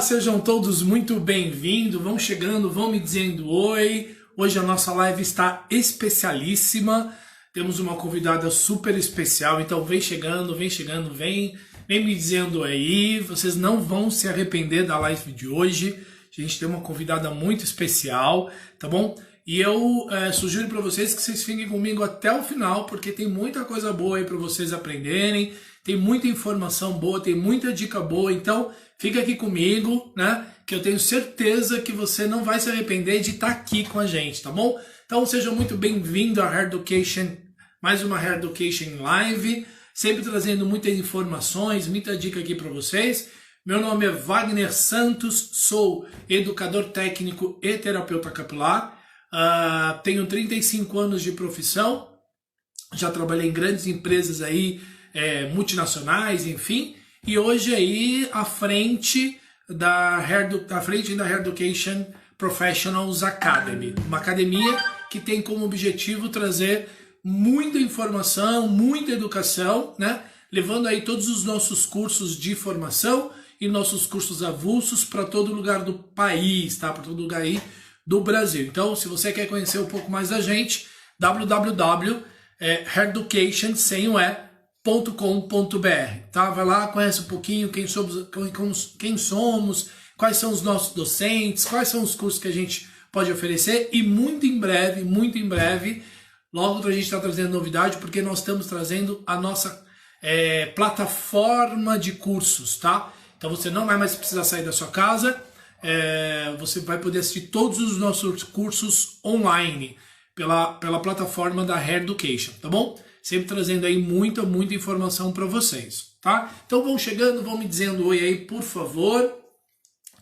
Sejam todos muito bem-vindos, vão chegando, vão me dizendo oi. Hoje a nossa live está especialíssima, temos uma convidada super especial, então vem chegando, vem me dizendo aí, vocês não vão se arrepender da live de hoje. A gente tem uma convidada muito especial, tá bom? E eu sugiro para vocês que vocês fiquem comigo até o final, porque tem muita coisa boa aí para vocês aprenderem, tem muita informação boa, tem muita dica boa, então fica aqui comigo, né? Que eu tenho certeza que você não vai se arrepender de estar aqui com a gente, tá bom? Então sejam muito bem-vindos à Hair Education, mais uma Hair Education Live, sempre trazendo muitas informações, muita dica aqui para vocês. Meu nome é Wagner Santos, sou educador técnico e terapeuta capilar, tenho 35 anos de profissão, já trabalhei em grandes empresas aí, multinacionais, enfim, e hoje aí à frente da Hair Education Professionals Academy, uma academia que tem como objetivo trazer muita informação, muita educação, né? Levando aí todos os nossos cursos de formação e nossos cursos avulsos para todo lugar do país, tá? Para todo lugar aí do Brasil. Então, se você quer conhecer um pouco mais da gente, www.haireducation.com.br, tá? Vai lá, conhece um pouquinho quem somos, quais são os nossos docentes, quais são os cursos que a gente pode oferecer e muito em breve, logo a gente está trazendo novidade, porque nós estamos trazendo a nossa plataforma de cursos, tá? Então você não vai mais precisar sair da sua casa, você vai poder assistir todos os nossos cursos online pela plataforma da Hair Education, tá bom? Sempre trazendo aí muita informação para vocês, tá? Então vão chegando, vão me dizendo oi aí, por favor.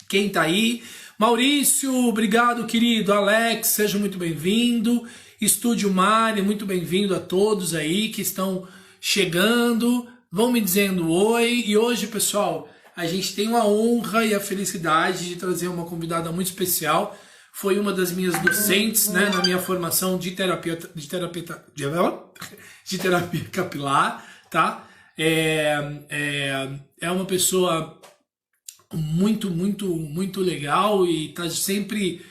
Quem tá aí? Maurício, obrigado, querido. Alex, seja muito bem-vindo. Estúdio Mari, muito bem-vindo a todos aí que estão chegando. Vão me dizendo oi. E hoje, pessoal, a gente tem a honra e a felicidade de trazer uma convidada muito especial. Foi uma das minhas docentes, né, na minha formação de terapia capilar, tá? É uma pessoa muito legal e tá sempre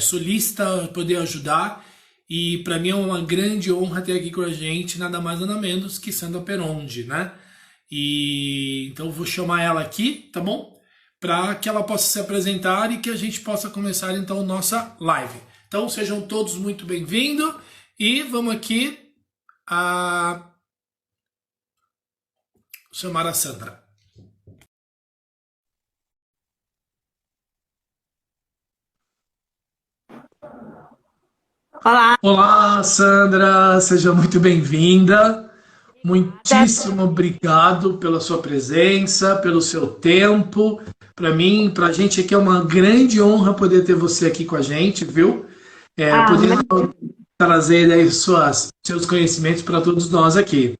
solícita poder ajudar. E para mim é uma grande honra ter aqui com a gente nada mais nada menos que Sandra Perondi, né? E então eu vou chamar ela aqui, tá bom? Para que ela possa se apresentar e que a gente possa começar então nossa live. Então sejam todos muito bem-vindos e vamos aqui chamar a Sandra. Olá. Olá, Sandra, seja muito bem-vinda. Muitíssimo obrigado pela sua presença, pelo seu tempo. Para mim, para a gente aqui é uma grande honra poder ter você aqui com a gente, viu? Poder trazer aí seus conhecimentos para todos nós aqui.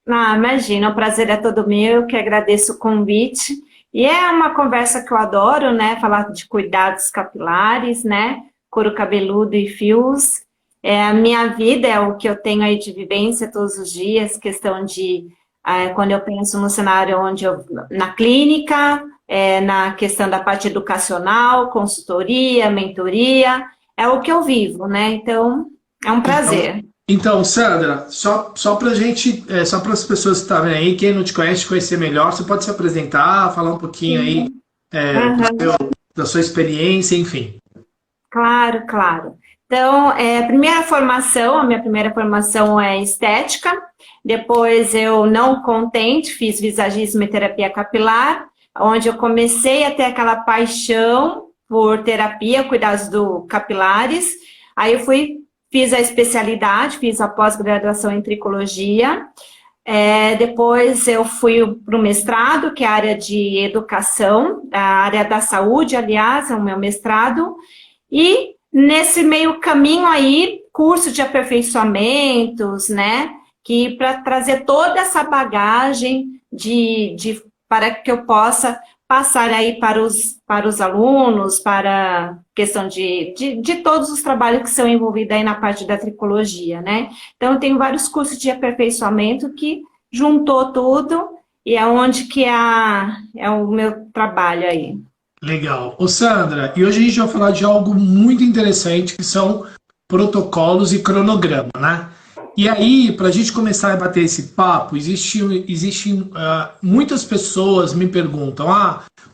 Imagina, o prazer é todo meu, eu que agradeço o convite. E é uma conversa que eu adoro, né? Falar de cuidados capilares, né? Couro cabeludo e fios. A minha vida é o que eu tenho aí de vivência todos os dias, questão de, quando eu penso no cenário na clínica, na questão da parte educacional, consultoria, mentoria, é o que eu vivo, né? Então, é um prazer. Então, Sandra, só pra gente, só para as pessoas que estão aí, quem não te conhece, conhecer melhor, você pode se apresentar, falar um pouquinho aí da sua experiência, enfim. Claro, claro. Então, a minha primeira formação é estética, depois eu, não contente, fiz visagismo e terapia capilar, onde eu comecei a ter aquela paixão por terapia, cuidados capilares, aí eu fiz a especialidade, fiz a pós-graduação em tricologia, depois eu fui para o mestrado, que é a área de educação, a área da saúde, aliás, é o meu mestrado, e nesse meio caminho aí, curso de aperfeiçoamentos, né, que para trazer toda essa bagagem para que eu possa passar aí para os alunos, para a questão de todos os trabalhos que são envolvidos aí na parte da tricologia, né. Então, eu tenho vários cursos de aperfeiçoamento que juntou tudo e é onde que é o meu trabalho aí. Legal. Ô Sandra, e hoje a gente vai falar de algo muito interessante que são protocolos e cronograma, né? E aí, para a gente começar a bater esse papo, existem muitas pessoas me perguntam,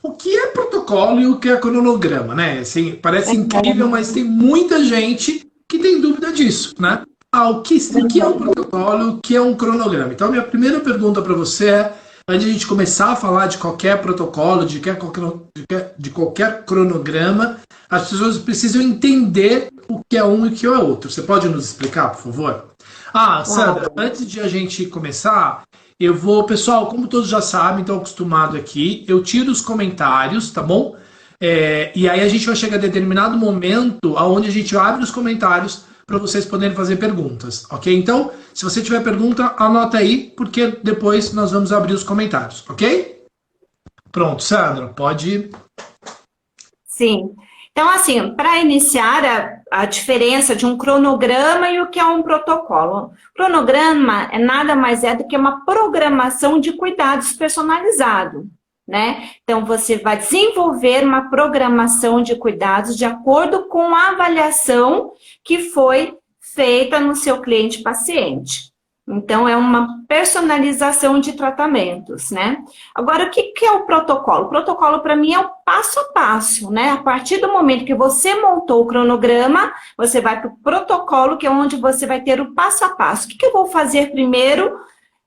o que é protocolo e o que é cronograma, né? Assim, parece incrível, mas tem muita gente que tem dúvida disso, né? O que é um protocolo, o que é um cronograma? Então, minha primeira pergunta para você é, antes de a gente começar a falar de qualquer protocolo, de qualquer cronograma, as pessoas precisam entender o que é um e o que é outro. Você pode nos explicar, por favor? Sandra, antes de a gente começar, pessoal, como todos já sabem, estão acostumados aqui, eu tiro os comentários, tá bom? E aí a gente vai chegar a determinado momento onde a gente abre os comentários para vocês poderem fazer perguntas, ok? Então, se você tiver pergunta, anota aí, porque depois nós vamos abrir os comentários, ok? Pronto, Sandra, pode ir. Sim. Então, assim, para iniciar a diferença de um cronograma e o que é um protocolo. Cronograma é nada mais do que uma programação de cuidados personalizado, né? Então, você vai desenvolver uma programação de cuidados de acordo com a avaliação que foi feita no seu cliente-paciente. Então, é uma personalização de tratamentos, né? Agora, o que é o protocolo? O protocolo, para mim, é o passo a passo, né? A partir do momento que você montou o cronograma, você vai para o protocolo, que é onde você vai ter o passo a passo. O que eu vou fazer primeiro?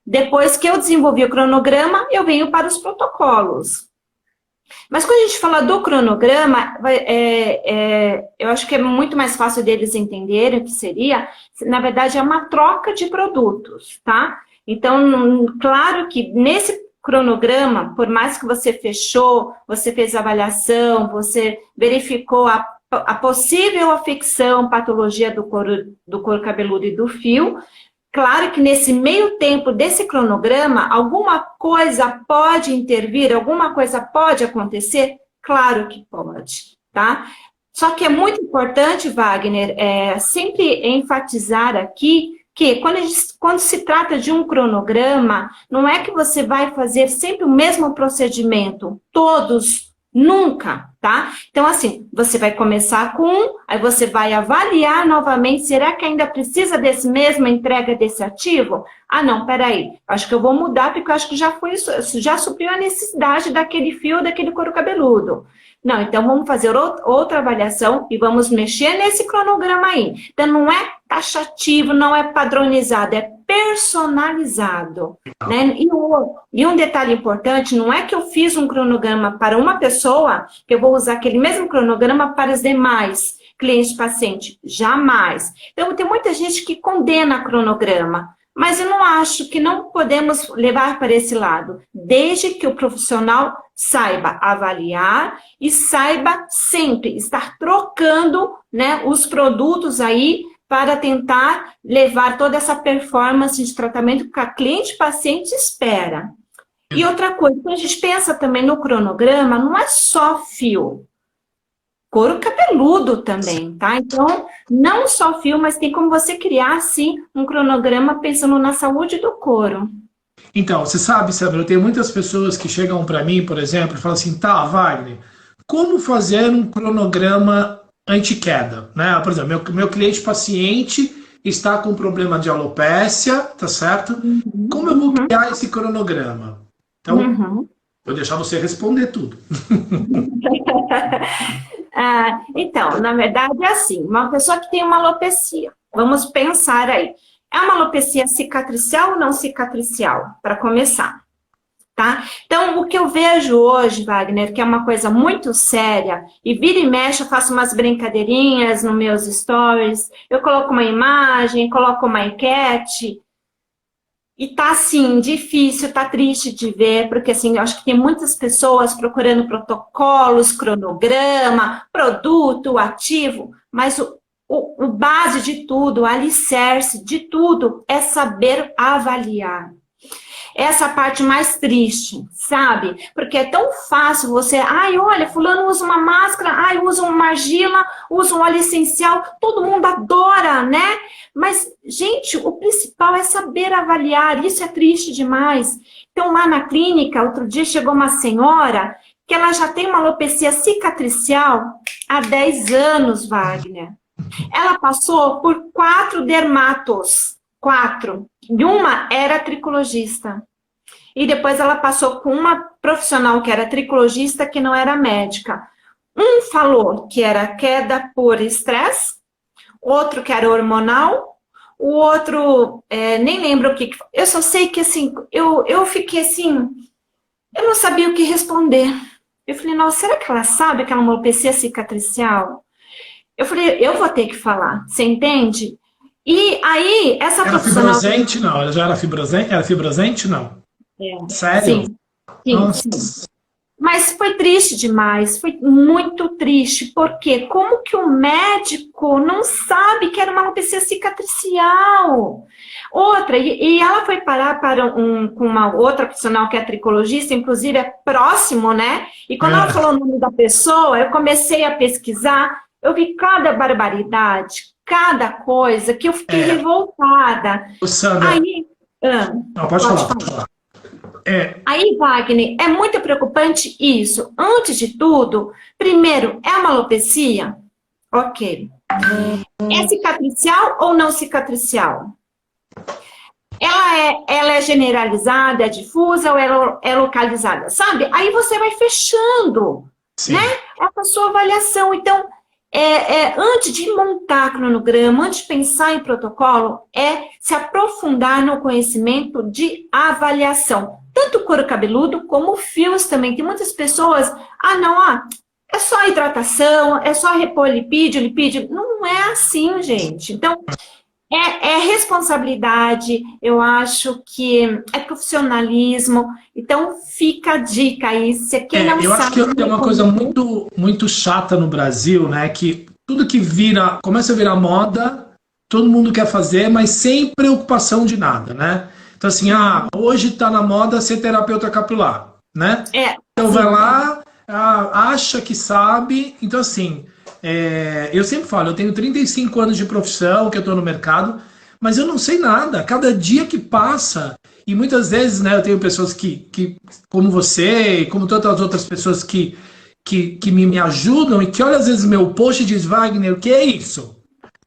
Depois que eu desenvolvi o cronograma, eu venho para os protocolos. Mas quando a gente fala do cronograma, eu acho que é muito mais fácil deles entenderem o que seria. Na verdade, é uma troca de produtos, tá? Então, claro que nesse cronograma, por mais que você fechou, você fez avaliação, você verificou a possível afecção, patologia do couro cabeludo e do fio. Claro que nesse meio tempo desse cronograma, alguma coisa pode intervir, alguma coisa pode acontecer? Claro que pode, tá? Só que é muito importante, Wagner, sempre enfatizar aqui que quando se trata de um cronograma, não é que você vai fazer sempre o mesmo procedimento, todos, nunca, tá? Então, assim, você vai começar com um, aí você vai avaliar novamente, será que ainda precisa desse mesmo entrega desse ativo? Não, peraí, acho que eu vou mudar, porque eu acho que já supriu a necessidade daquele fio, daquele couro cabeludo. Não, então vamos fazer outra avaliação e vamos mexer nesse cronograma aí. Então, não é taxativo, não é padronizado, é personalizado, né? E um detalhe importante, não é que eu fiz um cronograma para uma pessoa, que eu vou usar aquele mesmo cronograma para os demais clientes pacientes. Jamais. Então, tem muita gente que condena cronograma, mas eu não acho que não podemos levar para esse lado, desde que o profissional saiba avaliar e saiba sempre estar trocando, né, os produtos aí para tentar levar toda essa performance de tratamento que a cliente paciente espera. E outra coisa, quando a gente pensa também no cronograma, não é só fio. Couro cabeludo também, tá? Então, não só fio, mas tem como você criar, sim, um cronograma pensando na saúde do couro. Então, você sabe, Sandra, eu tenho muitas pessoas que chegam para mim, por exemplo, e falam assim, tá, Wagner, como fazer um cronograma anti-queda, né? Por exemplo, meu cliente paciente está com problema de alopécia, tá certo? Como eu vou criar esse cronograma? Então, vou deixar você responder tudo. Então, na verdade é assim, uma pessoa que tem uma alopecia, vamos pensar aí, é uma alopecia cicatricial ou não cicatricial, para começar, tá? Então, o que eu vejo hoje, Wagner, que é uma coisa muito séria, e vira e mexe, eu faço umas brincadeirinhas nos meus stories, eu coloco uma imagem, coloco uma enquete, e tá, assim, difícil, tá triste de ver, porque, assim, eu acho que tem muitas pessoas procurando protocolos, cronograma, produto, ativo, mas o base de tudo, o alicerce de tudo é saber avaliar. Essa parte mais triste, sabe? Porque é tão fácil você... olha, fulano usa uma máscara, usa uma argila, usa um óleo essencial, todo mundo adora, né? Mas, gente, o principal é saber avaliar, isso é triste demais. Então, lá na clínica, outro dia chegou uma senhora que ela já tem uma alopecia cicatricial há 10 anos, Wagner. Ela passou por 4 dermatos, 4. E uma era tricologista. E depois ela passou com uma profissional que era tricologista, que não era médica. Um falou que era queda por estresse, outro que era hormonal, o outro, nem lembro o que. Eu só sei que, assim, eu fiquei assim, eu não sabia o que responder. Eu falei, nossa, será que ela sabe que ela é uma alopecia cicatricial? Eu falei, eu vou ter que falar, você entende? E aí, essa profissional... Era fibrosante, não? Ela já era fibrosante? Era fibrosante, não? Sério? Sim, sim, Nossa. sim. Mas foi triste demais, foi muito triste, porque como que o médico não sabe que era uma alopecia cicatricial? Outra, e ela foi parar com uma outra profissional que é tricologista, inclusive é próximo, né? E quando ela falou o nome da pessoa, eu comecei a pesquisar, eu vi cada barbaridade, cada coisa, que eu fiquei revoltada. Sandra, aí, não, pode falar. Aí, Wagner, é muito preocupante isso. Antes de tudo, primeiro, é uma alopecia? Ok. É cicatricial ou não cicatricial? Ela é generalizada, é difusa ou é localizada? Sabe? Aí você vai fechando, né? Essa sua avaliação. Então, antes de montar cronograma, antes de pensar em protocolo, é se aprofundar no conhecimento de avaliação. Tanto couro cabeludo como fios também. Tem muitas pessoas, é só hidratação, é só repor lipídio. Não é assim, gente. Então, é responsabilidade, eu acho que é profissionalismo. Então, fica a dica aí. Se quem não eu sabe, acho que tem uma coisa muito, muito chata no Brasil, né? Que tudo que começa a virar moda, todo mundo quer fazer, mas sem preocupação de nada, né? Então, assim, hoje está na moda ser terapeuta capilar, né? Então, vai lá, acha que sabe. Então, assim, eu sempre falo, eu tenho 35 anos de profissão, que eu estou no mercado, mas eu não sei nada. Cada dia que passa, e muitas vezes, né, eu tenho pessoas que como você, e como tantas outras pessoas que me ajudam, e que olham às vezes meu post e diz, Wagner, o que é isso?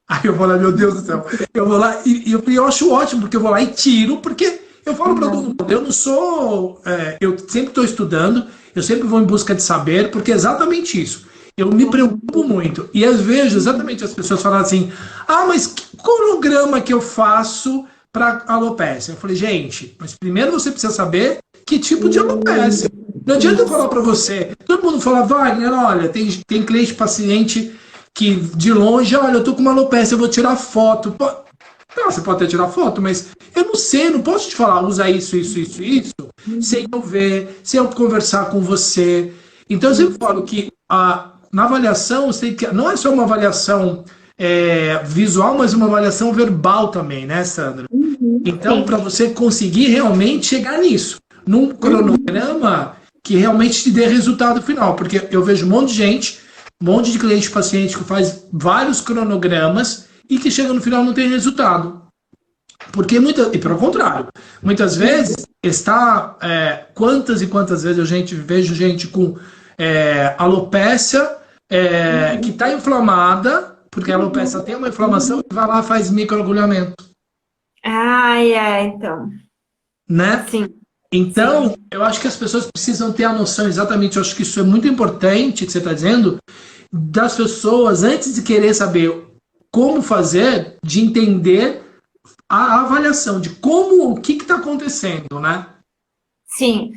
Aí eu vou lá, meu Deus do céu, eu vou lá e eu acho ótimo, porque eu vou lá e tiro, porque eu falo para todo mundo, eu não sou, eu sempre estou estudando, eu sempre vou em busca de saber, porque é exatamente isso. Eu me preocupo muito. E às vezes, exatamente, as pessoas falam assim, mas que cronograma que eu faço para alopecia? Eu falei, gente, mas primeiro você precisa saber que tipo de alopecia. Não adianta eu falar para você, todo mundo fala, Wagner, olha, tem cliente, paciente que de longe, olha, eu tô com uma alopecia, eu vou tirar foto. Não, você pode até tirar foto, mas eu não sei, não posso te falar, usa isso, sem eu ver, sem eu conversar com você. Então eu sempre falo que na avaliação, você tem que, não é só uma avaliação visual, mas uma avaliação verbal também, né, Sandra? Então, para você conseguir realmente chegar nisso, num cronograma que realmente te dê resultado final, porque eu vejo um monte de cliente paciente que faz vários cronogramas e que chega no final e não tem resultado. Porque e pelo contrário, muitas vezes quantas e quantas vezes vejo gente com alopecia que está inflamada, porque a alopecia tem uma inflamação e vai lá e faz microagulhamento. Então. Né? Sim. Então, eu acho que as pessoas precisam ter a noção, exatamente, eu acho que isso é muito importante, que você está dizendo, das pessoas, antes de querer saber como fazer, de entender a avaliação, de o que está acontecendo, né? Sim.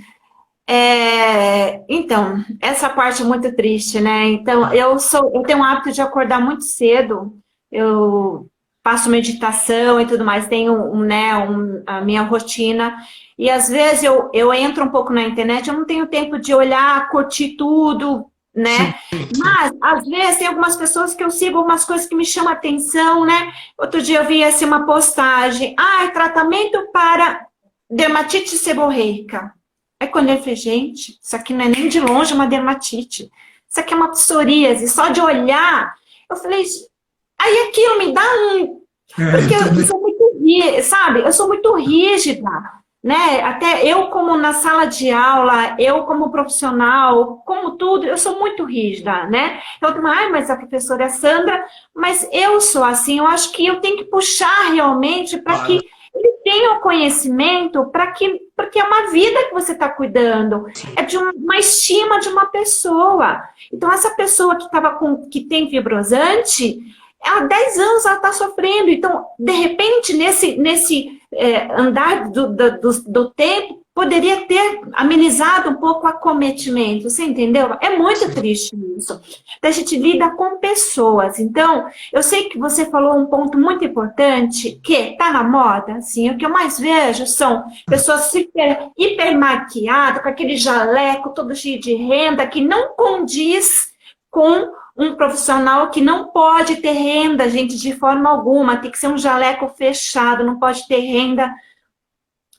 Então, essa parte é muito triste, né? Então, eu tenho o hábito de acordar muito cedo, eu faço meditação e tudo mais, tenho a minha rotina, e às vezes eu entro um pouco na internet, eu não tenho tempo de olhar, curtir tudo, né? Sim. Mas, às vezes, tem algumas pessoas que eu sigo, algumas coisas que me chamam a atenção, né? Outro dia eu vi assim, uma postagem, tratamento para dermatite seborreica. Aí quando eu falei, gente, isso aqui não é nem de longe uma dermatite, isso aqui é uma psoríase, só de olhar, eu falei, aí aquilo me dá porque eu sou muito rígida, sabe? Eu sou muito rígida. né? Até eu como na sala de aula, eu como profissional, como tudo, eu sou muito rígida, né? Então, mas a professora é Sandra, mas eu sou assim, eu acho que eu tenho que puxar realmente para que Claro. ele tenha o conhecimento, porque é uma vida que você está cuidando, é de uma estima de uma pessoa. Então, essa pessoa que tem fibrosante, há 10 anos ela está sofrendo. Então, de repente, nesse andar do tempo, poderia ter amenizado um pouco o acometimento, você entendeu? É muito triste isso. A gente lida com pessoas. Então, eu sei que você falou um ponto muito importante, que está na moda, assim, o que eu mais vejo são pessoas hiper maquiadas, com aquele jaleco todo cheio de renda, que não condiz com um profissional que não pode ter renda, gente, de forma alguma, tem que ser um jaleco fechado, não pode ter renda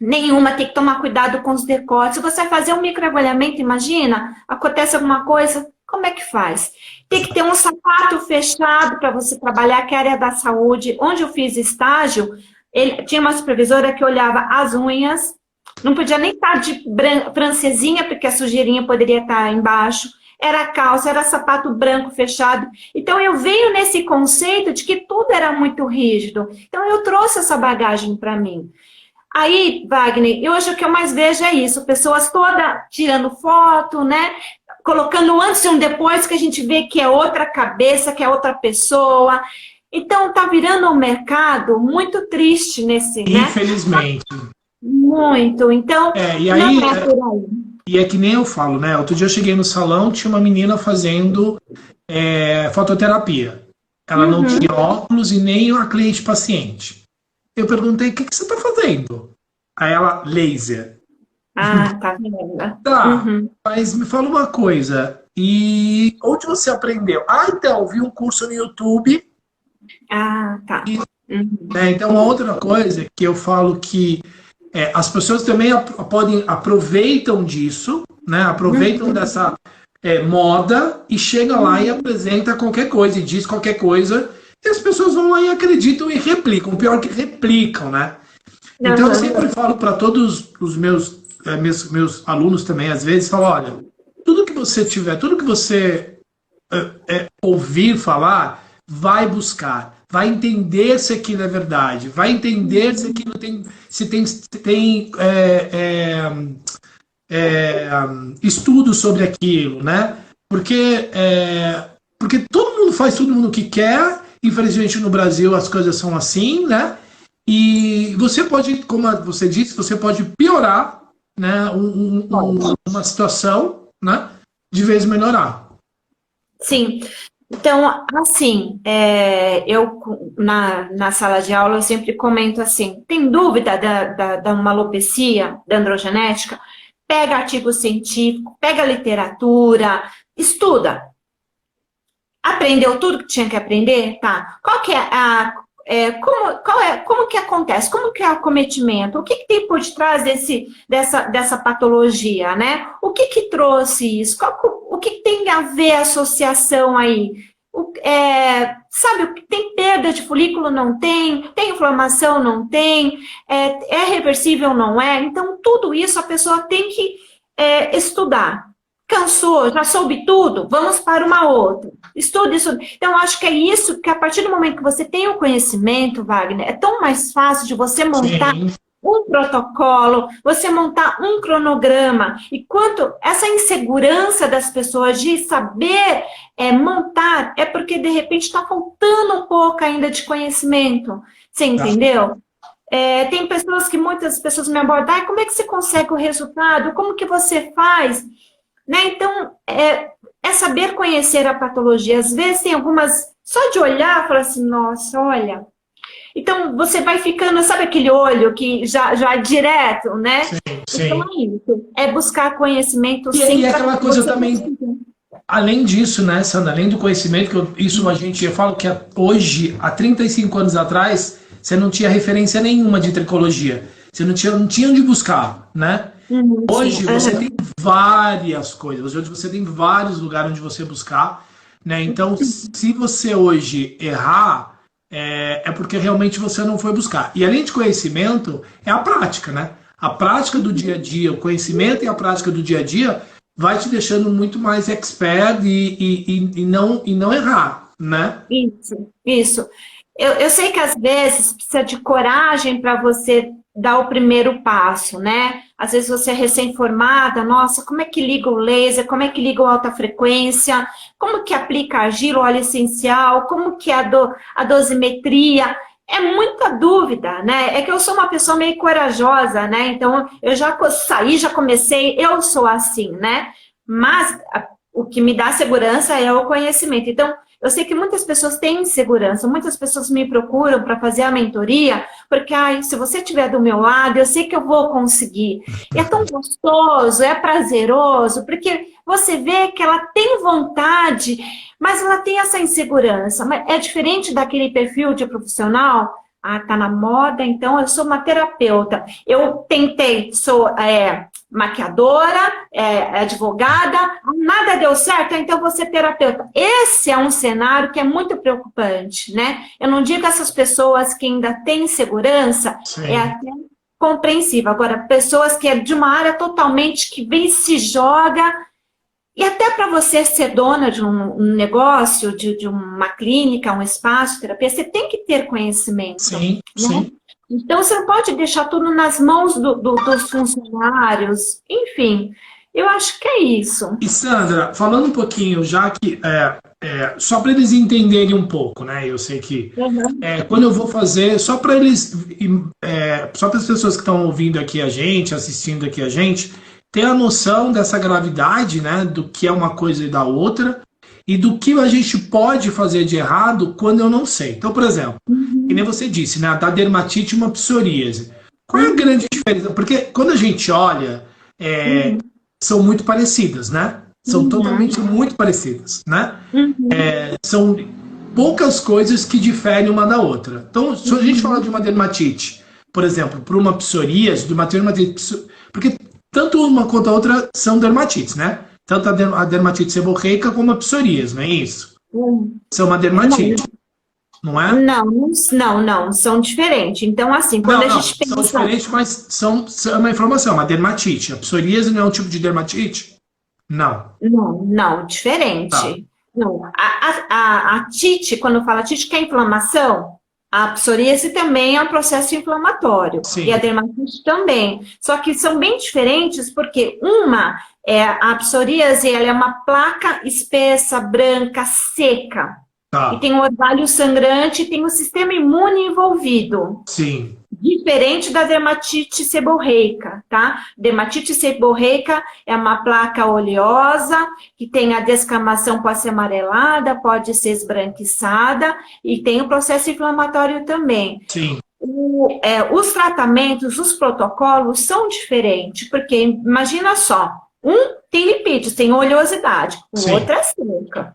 nenhuma, tem que tomar cuidado com os decotes. Se você vai fazer um microagulhamento, imagina, acontece alguma coisa, como é que faz? Tem que ter um sapato fechado para você trabalhar, que é a área da saúde. Onde eu fiz estágio, tinha uma supervisora que olhava as unhas, não podia nem estar de francesinha, porque a sujeirinha poderia estar embaixo. Era calça, era sapato branco fechado. Então, eu venho nesse conceito de que tudo era muito rígido. Então, eu trouxe essa bagagem para mim. Aí, Wagner, hoje o que eu mais vejo é isso, pessoas todas tirando foto, né? Colocando um antes e um depois, que a gente vê que é outra cabeça, que é outra pessoa. Então, tá virando um mercado muito triste nesse, né? Infelizmente. Muito. Então, E aí, não é por aí. E é que nem eu falo, né? Outro dia eu cheguei no salão, tinha uma menina fazendo fototerapia. Ela não tinha óculos e nem a cliente paciente. Eu perguntei, o que você está fazendo? Aí ela, laser. Ah, tá vendo? Tá, mas me fala uma coisa. E onde você aprendeu? Ah, então, vi um curso no YouTube. Ah, tá. Então, outra coisa que eu falo que as pessoas também aproveitam disso, né? Aproveitam dessa moda e chega lá e apresenta qualquer coisa e diz qualquer coisa. E as pessoas vão lá e acreditam e replicam. Pior que replicam, né? Então, eu sempre falo para todos os meus alunos também, às vezes, falo, olha, tudo que você tiver, tudo que você ouvir falar, vai buscar, vai entender se aquilo é verdade, vai entender se aquilo tem estudo sobre aquilo, né? Porque todo mundo faz todo mundo que quer. Infelizmente no Brasil as coisas são assim, né? E você pode, como você disse, você pode piorar, né, uma situação, né, de vez melhorar. Sim. Então, assim, eu na sala de aula eu sempre comento assim, tem dúvida da uma alopecia, da androgenética? Pega artigo científico, pega literatura, estuda. Aprendeu tudo que tinha que aprender? Tá. Qual que é como que acontece? Como que é o acometimento? O que tem por detrás dessa patologia, né? O que trouxe isso? O que tem a ver a associação aí? Sabe, tem perda de folículo? Não tem? Tem inflamação? Não tem? É reversível? Não é? Então, tudo isso a pessoa tem que estudar. Cansou, já soube tudo, vamos para uma outra. Estude isso. Então, acho que é isso que a partir do momento que você tem o conhecimento, Wagner, é tão mais fácil de você montar um protocolo, você montar um cronograma. E quanto essa insegurança das pessoas de saber montar, é porque de repente está faltando um pouco ainda de conhecimento. Você entendeu? Tem pessoas que muitas pessoas me abordam, como é que você consegue o resultado? Como que você faz? Né? Então, é saber conhecer a patologia. Às vezes tem algumas, só de olhar, fala assim, nossa, olha. Então, você vai ficando, sabe aquele olho que já é direto, né? Sim. Então, é isso. É buscar conhecimento sempre. E aquela coisa também, além disso, né, Sandra, além do conhecimento, eu falo que hoje, há 35 anos atrás, você não tinha referência nenhuma de tricologia. Você não tinha onde buscar, né? Hoje você tem várias coisas, hoje você tem vários lugares onde você buscar, né? Então, se você hoje errar, é porque realmente você não foi buscar. E além de conhecimento, é a prática, né? A prática do dia a dia, o conhecimento e a prática do dia a dia vai te deixando muito mais expert e não errar, né? Isso. Eu sei que às vezes precisa de coragem para você dar o primeiro passo, né? Às vezes você é recém-formada, nossa, como é que liga o laser, como é que liga o alta frequência, como que aplica a argila, o óleo essencial, como que é a dosimetria. É muita dúvida, né? É que eu sou uma pessoa meio corajosa, né? Então, eu já saí, já comecei, eu sou assim, né? Mas o que me dá segurança é o conhecimento. Então, eu sei que muitas pessoas têm insegurança, muitas pessoas me procuram para fazer a mentoria, porque, se você estiver do meu lado, eu sei que eu vou conseguir. E é tão gostoso, é prazeroso, porque você vê que ela tem vontade, mas ela tem essa insegurança. É diferente daquele perfil de profissional. Tá na moda, então eu sou uma terapeuta. Eu tentei, sou maquiadora, advogada, nada deu certo, então eu vou ser terapeuta. Esse é um cenário que é muito preocupante, né? Eu não digo essas pessoas que ainda têm insegurança, Sim. é até compreensível. Agora, pessoas que é de uma área totalmente que vem se joga. E até para você ser dona de um negócio, de uma clínica, um espaço de terapia, você tem que ter conhecimento. Sim, né? sim. Então, você não pode deixar tudo nas mãos dos funcionários. Enfim, eu acho que é isso. E Sandra, falando um pouquinho, já que só para eles entenderem um pouco, né? Eu sei que quando eu vou fazer, só para eles, só para as pessoas que estão ouvindo aqui a gente, assistindo aqui a gente, ter a noção dessa gravidade, né? Do que é uma coisa e da outra, e do que a gente pode fazer de errado quando eu não sei. Então, por exemplo, que nem você disse, né? Da dermatite e uma psoríase. Qual é a grande diferença? Porque quando a gente olha, são muito parecidas, né? São totalmente muito parecidas, né? São poucas coisas que diferem uma da outra. Então, se a gente falar de uma dermatite, por exemplo, por uma psoríase, de uma dermatite, porque tanto uma quanto a outra são dermatites, né? Tanto a dermatite seborreica como a psoríase, não é isso? São uma dermatite, não é? Não, são diferentes. Então, assim, quando a gente pensa... São diferentes, mas são uma informação, uma dermatite. A psoríase não é um tipo de dermatite? Não. Não, diferente. Tá. Não. A tite, quando fala tite, que é inflamação, a psoríase também é um processo inflamatório. Sim. E a dermatite também. Só que são bem diferentes porque a psoríase, ela é uma placa espessa, branca, seca. Tá. E tem um orvalho sangrante e tem o sistema imune envolvido. Sim. Diferente da dermatite seborreica, tá? Dermatite seborreica é uma placa oleosa, que tem a descamação pode ser amarelada, pode ser esbranquiçada, e tem o processo inflamatório também. Sim. Os tratamentos, os protocolos são diferentes, porque imagina só, um tem lipídios, tem oleosidade, o outro é seca.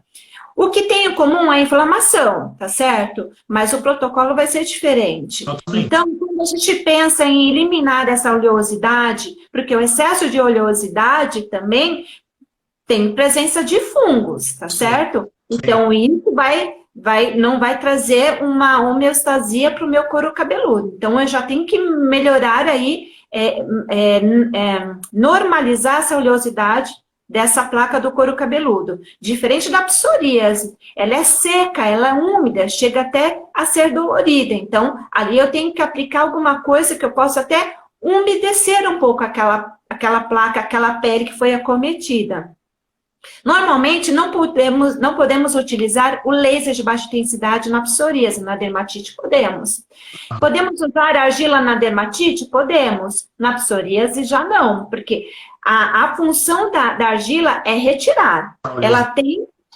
O que tem em comum é a inflamação, tá certo? Mas o protocolo vai ser diferente. Então, quando a gente pensa em eliminar essa oleosidade, porque o excesso de oleosidade também tem presença de fungos, tá certo? Então, isso não vai trazer uma homeostasia para o meu couro cabeludo. Então, eu já tenho que melhorar aí, normalizar essa oleosidade dessa placa do couro cabeludo. Diferente da psoríase, ela é seca, ela é úmida, chega até a ser dolorida. Então, ali eu tenho que aplicar alguma coisa que eu possa até umedecer um pouco aquela placa, aquela pele que foi acometida. Normalmente, não podemos utilizar o laser de baixa intensidade na psoríase, na dermatite podemos. Podemos usar a argila na dermatite? Podemos. Na psoríase já não, porque a função da argila é retirar.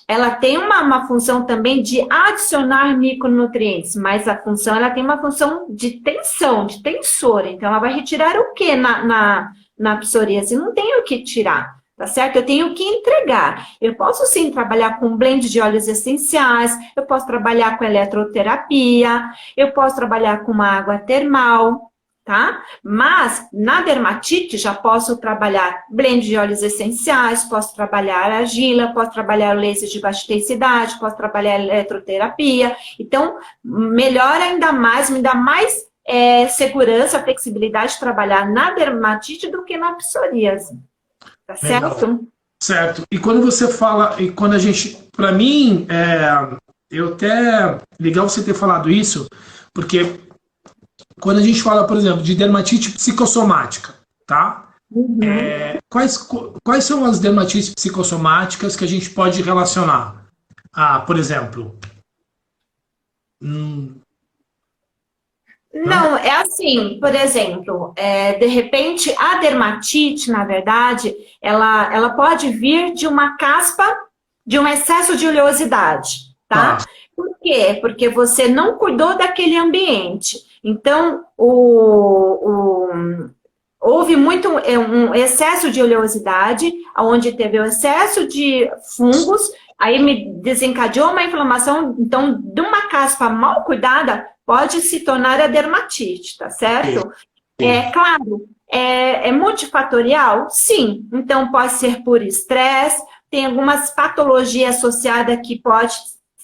Ela tem uma função também de adicionar micronutrientes, mas ela tem uma função de tensão, de tensora. Então, ela vai retirar o que na psoríase? Não tem o que tirar. Tá certo? Eu tenho que entregar. Eu posso sim trabalhar com blend de óleos essenciais, eu posso trabalhar com eletroterapia, eu posso trabalhar com uma água termal, tá? Mas na dermatite já posso trabalhar blend de óleos essenciais, posso trabalhar argila, posso trabalhar laser de baixa intensidade, posso trabalhar eletroterapia. Então, melhora ainda mais, me dá mais segurança, flexibilidade de trabalhar na dermatite do que na psoríase. Tá certo? Certo. E quando você fala, e quando a gente, para mim, eu até, legal você ter falado isso, porque quando a gente fala, por exemplo, de dermatite psicossomática, tá? Uhum. Quais são as dermatites psicossomáticas que a gente pode relacionar? Por exemplo, Não, é assim, por exemplo, de repente a dermatite, na verdade, ela pode vir de uma caspa, de um excesso de oleosidade, tá? tá, Por quê? Porque você não cuidou daquele ambiente. Então, houve muito um excesso de oleosidade, onde teve o excesso de fungos, aí me desencadeou uma inflamação, então, de uma caspa mal cuidada, pode se tornar a dermatite, tá certo? sim. Claro, é multifatorial? Sim. Então, pode ser por estresse, tem algumas patologias associadas que pode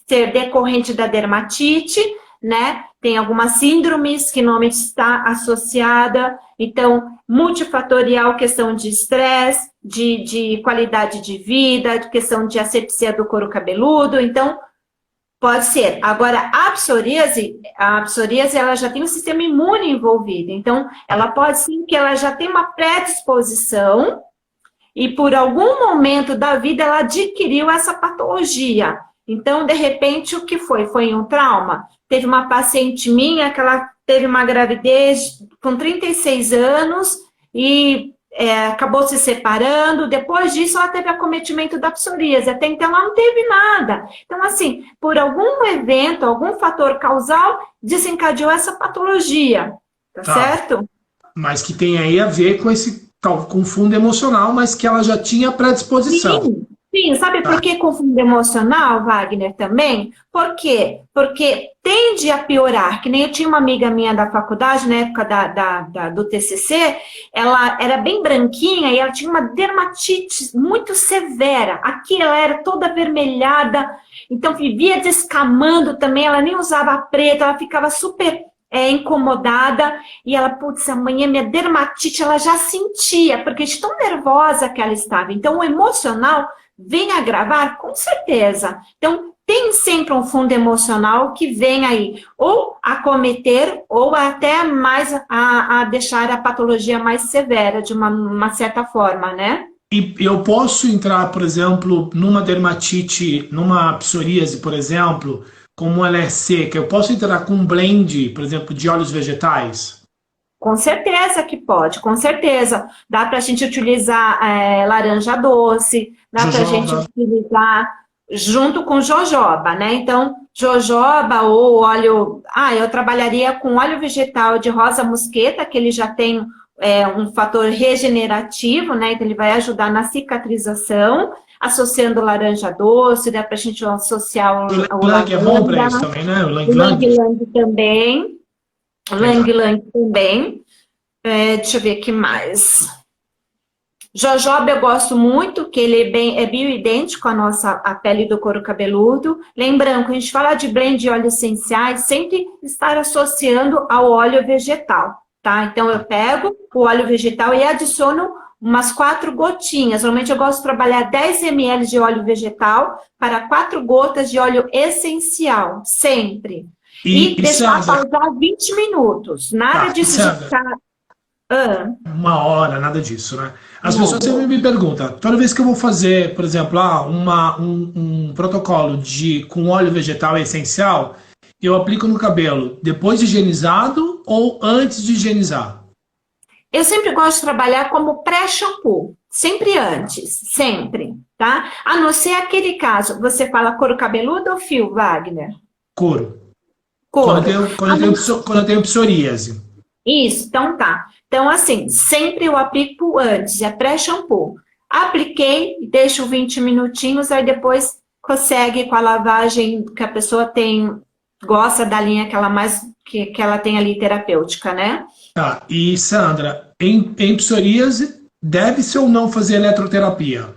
ser decorrente da dermatite, né? Tem algumas síndromes que normalmente está associada. Então, multifatorial, questão de estresse, de qualidade de vida, questão de asepsia do couro cabeludo. Então, pode ser. Agora, a psoríase ela já tem um sistema imune envolvido. Então, ela pode sim que ela já tem uma predisposição e por algum momento da vida ela adquiriu essa patologia. Então, de repente, o que foi? Foi um trauma? Teve uma paciente minha que ela teve uma gravidez com 36 anos e acabou se separando. Depois disso, ela teve acometimento da psoríase. Até então, ela não teve nada. Então, assim, por algum evento, algum fator causal, desencadeou essa patologia. Tá certo? Mas que tem aí a ver com esse com fundo emocional, mas que ela já tinha predisposição. Sim. Sabe por que com fundo emocional, Wagner, também? Por quê? Porque tende a piorar. Que nem eu tinha uma amiga minha da faculdade, na época do TCC, ela era bem branquinha e ela tinha uma dermatite muito severa. Aqui ela era toda avermelhada, então vivia descamando também, ela nem usava preto, ela ficava super incomodada, e ela, putz, amanhã minha dermatite, ela já sentia, porque de tão nervosa que ela estava. Então, o emocional vem agravar, com certeza. Então, tem sempre um fundo emocional que vem aí, ou acometer, ou até mais a deixar a patologia mais severa, de uma certa forma, né? E eu posso entrar, por exemplo, numa dermatite, numa psoríase, por exemplo, como ela é seca, eu posso entrar com um blend, por exemplo, de óleos vegetais? Com certeza que pode, com certeza. Dá para a gente utilizar laranja doce, dá para a gente utilizar junto com jojoba, né? Então, jojoba ou óleo... eu trabalharia com óleo vegetal de rosa mosqueta, que ele já tem um fator regenerativo, né? Então, ele vai ajudar na cicatrização, associando laranja doce, dá para a gente associar o lavanda é bom para isso também, né? O lang-lang também. Lang-lang também. Deixa eu ver aqui mais. Jojoba eu gosto muito, que ele é bioidêntico à pele do couro cabeludo. Lembrando, quando a gente fala de blend de óleos essenciais, sempre estar associando ao óleo vegetal, tá? Então eu pego o óleo vegetal e adiciono umas 4 gotinhas. Normalmente eu gosto de trabalhar 10 ml de óleo vegetal para 4 gotas de óleo essencial, sempre. E deixar pausar 20 minutos. Nada disso de ficar... Uma hora, nada disso, né? As pessoas sempre me perguntam, toda vez que eu vou fazer, por exemplo, um protocolo com óleo vegetal essencial, eu aplico no cabelo depois de higienizado ou antes de higienizar? Eu sempre gosto de trabalhar como pré-shampoo, sempre antes, sempre, tá? A não ser aquele caso, você fala couro cabeludo ou fio, Wagner? Couro. Couro. Quando eu tenho psoríase. Isso, então tá. Então, assim, sempre eu aplico antes, é pré-shampoo. Apliquei, deixo 20 minutinhos, aí depois consegue com a lavagem que a pessoa gosta da linha que ela tem ali terapêutica, né? Tá, e Sandra, em psoríase, deve-se ou não fazer eletroterapia?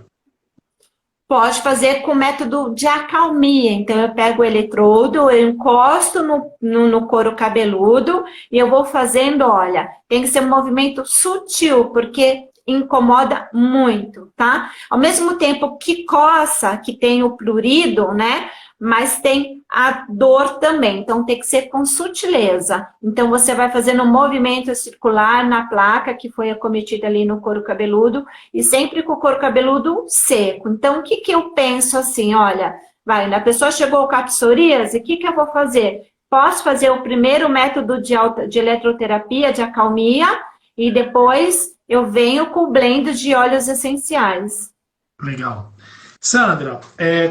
Pode fazer com método de acalmia. Então, eu pego o eletrodo, eu encosto no couro cabeludo e eu vou fazendo, olha, tem que ser um movimento sutil, porque incomoda muito, tá? Ao mesmo tempo que coça, que tem o prurido, né? Mas tem a dor também, então tem que ser com sutileza. Então você vai fazendo um movimento circular na placa que foi acometida ali no couro cabeludo e sempre com o couro cabeludo seco. Então o que que eu penso assim, olha, vai, a pessoa chegou com a psoríase, o que que eu vou fazer? Posso fazer o primeiro método de eletroterapia, de acalmia, e depois eu venho com o blend de óleos essenciais. Legal. Sandra,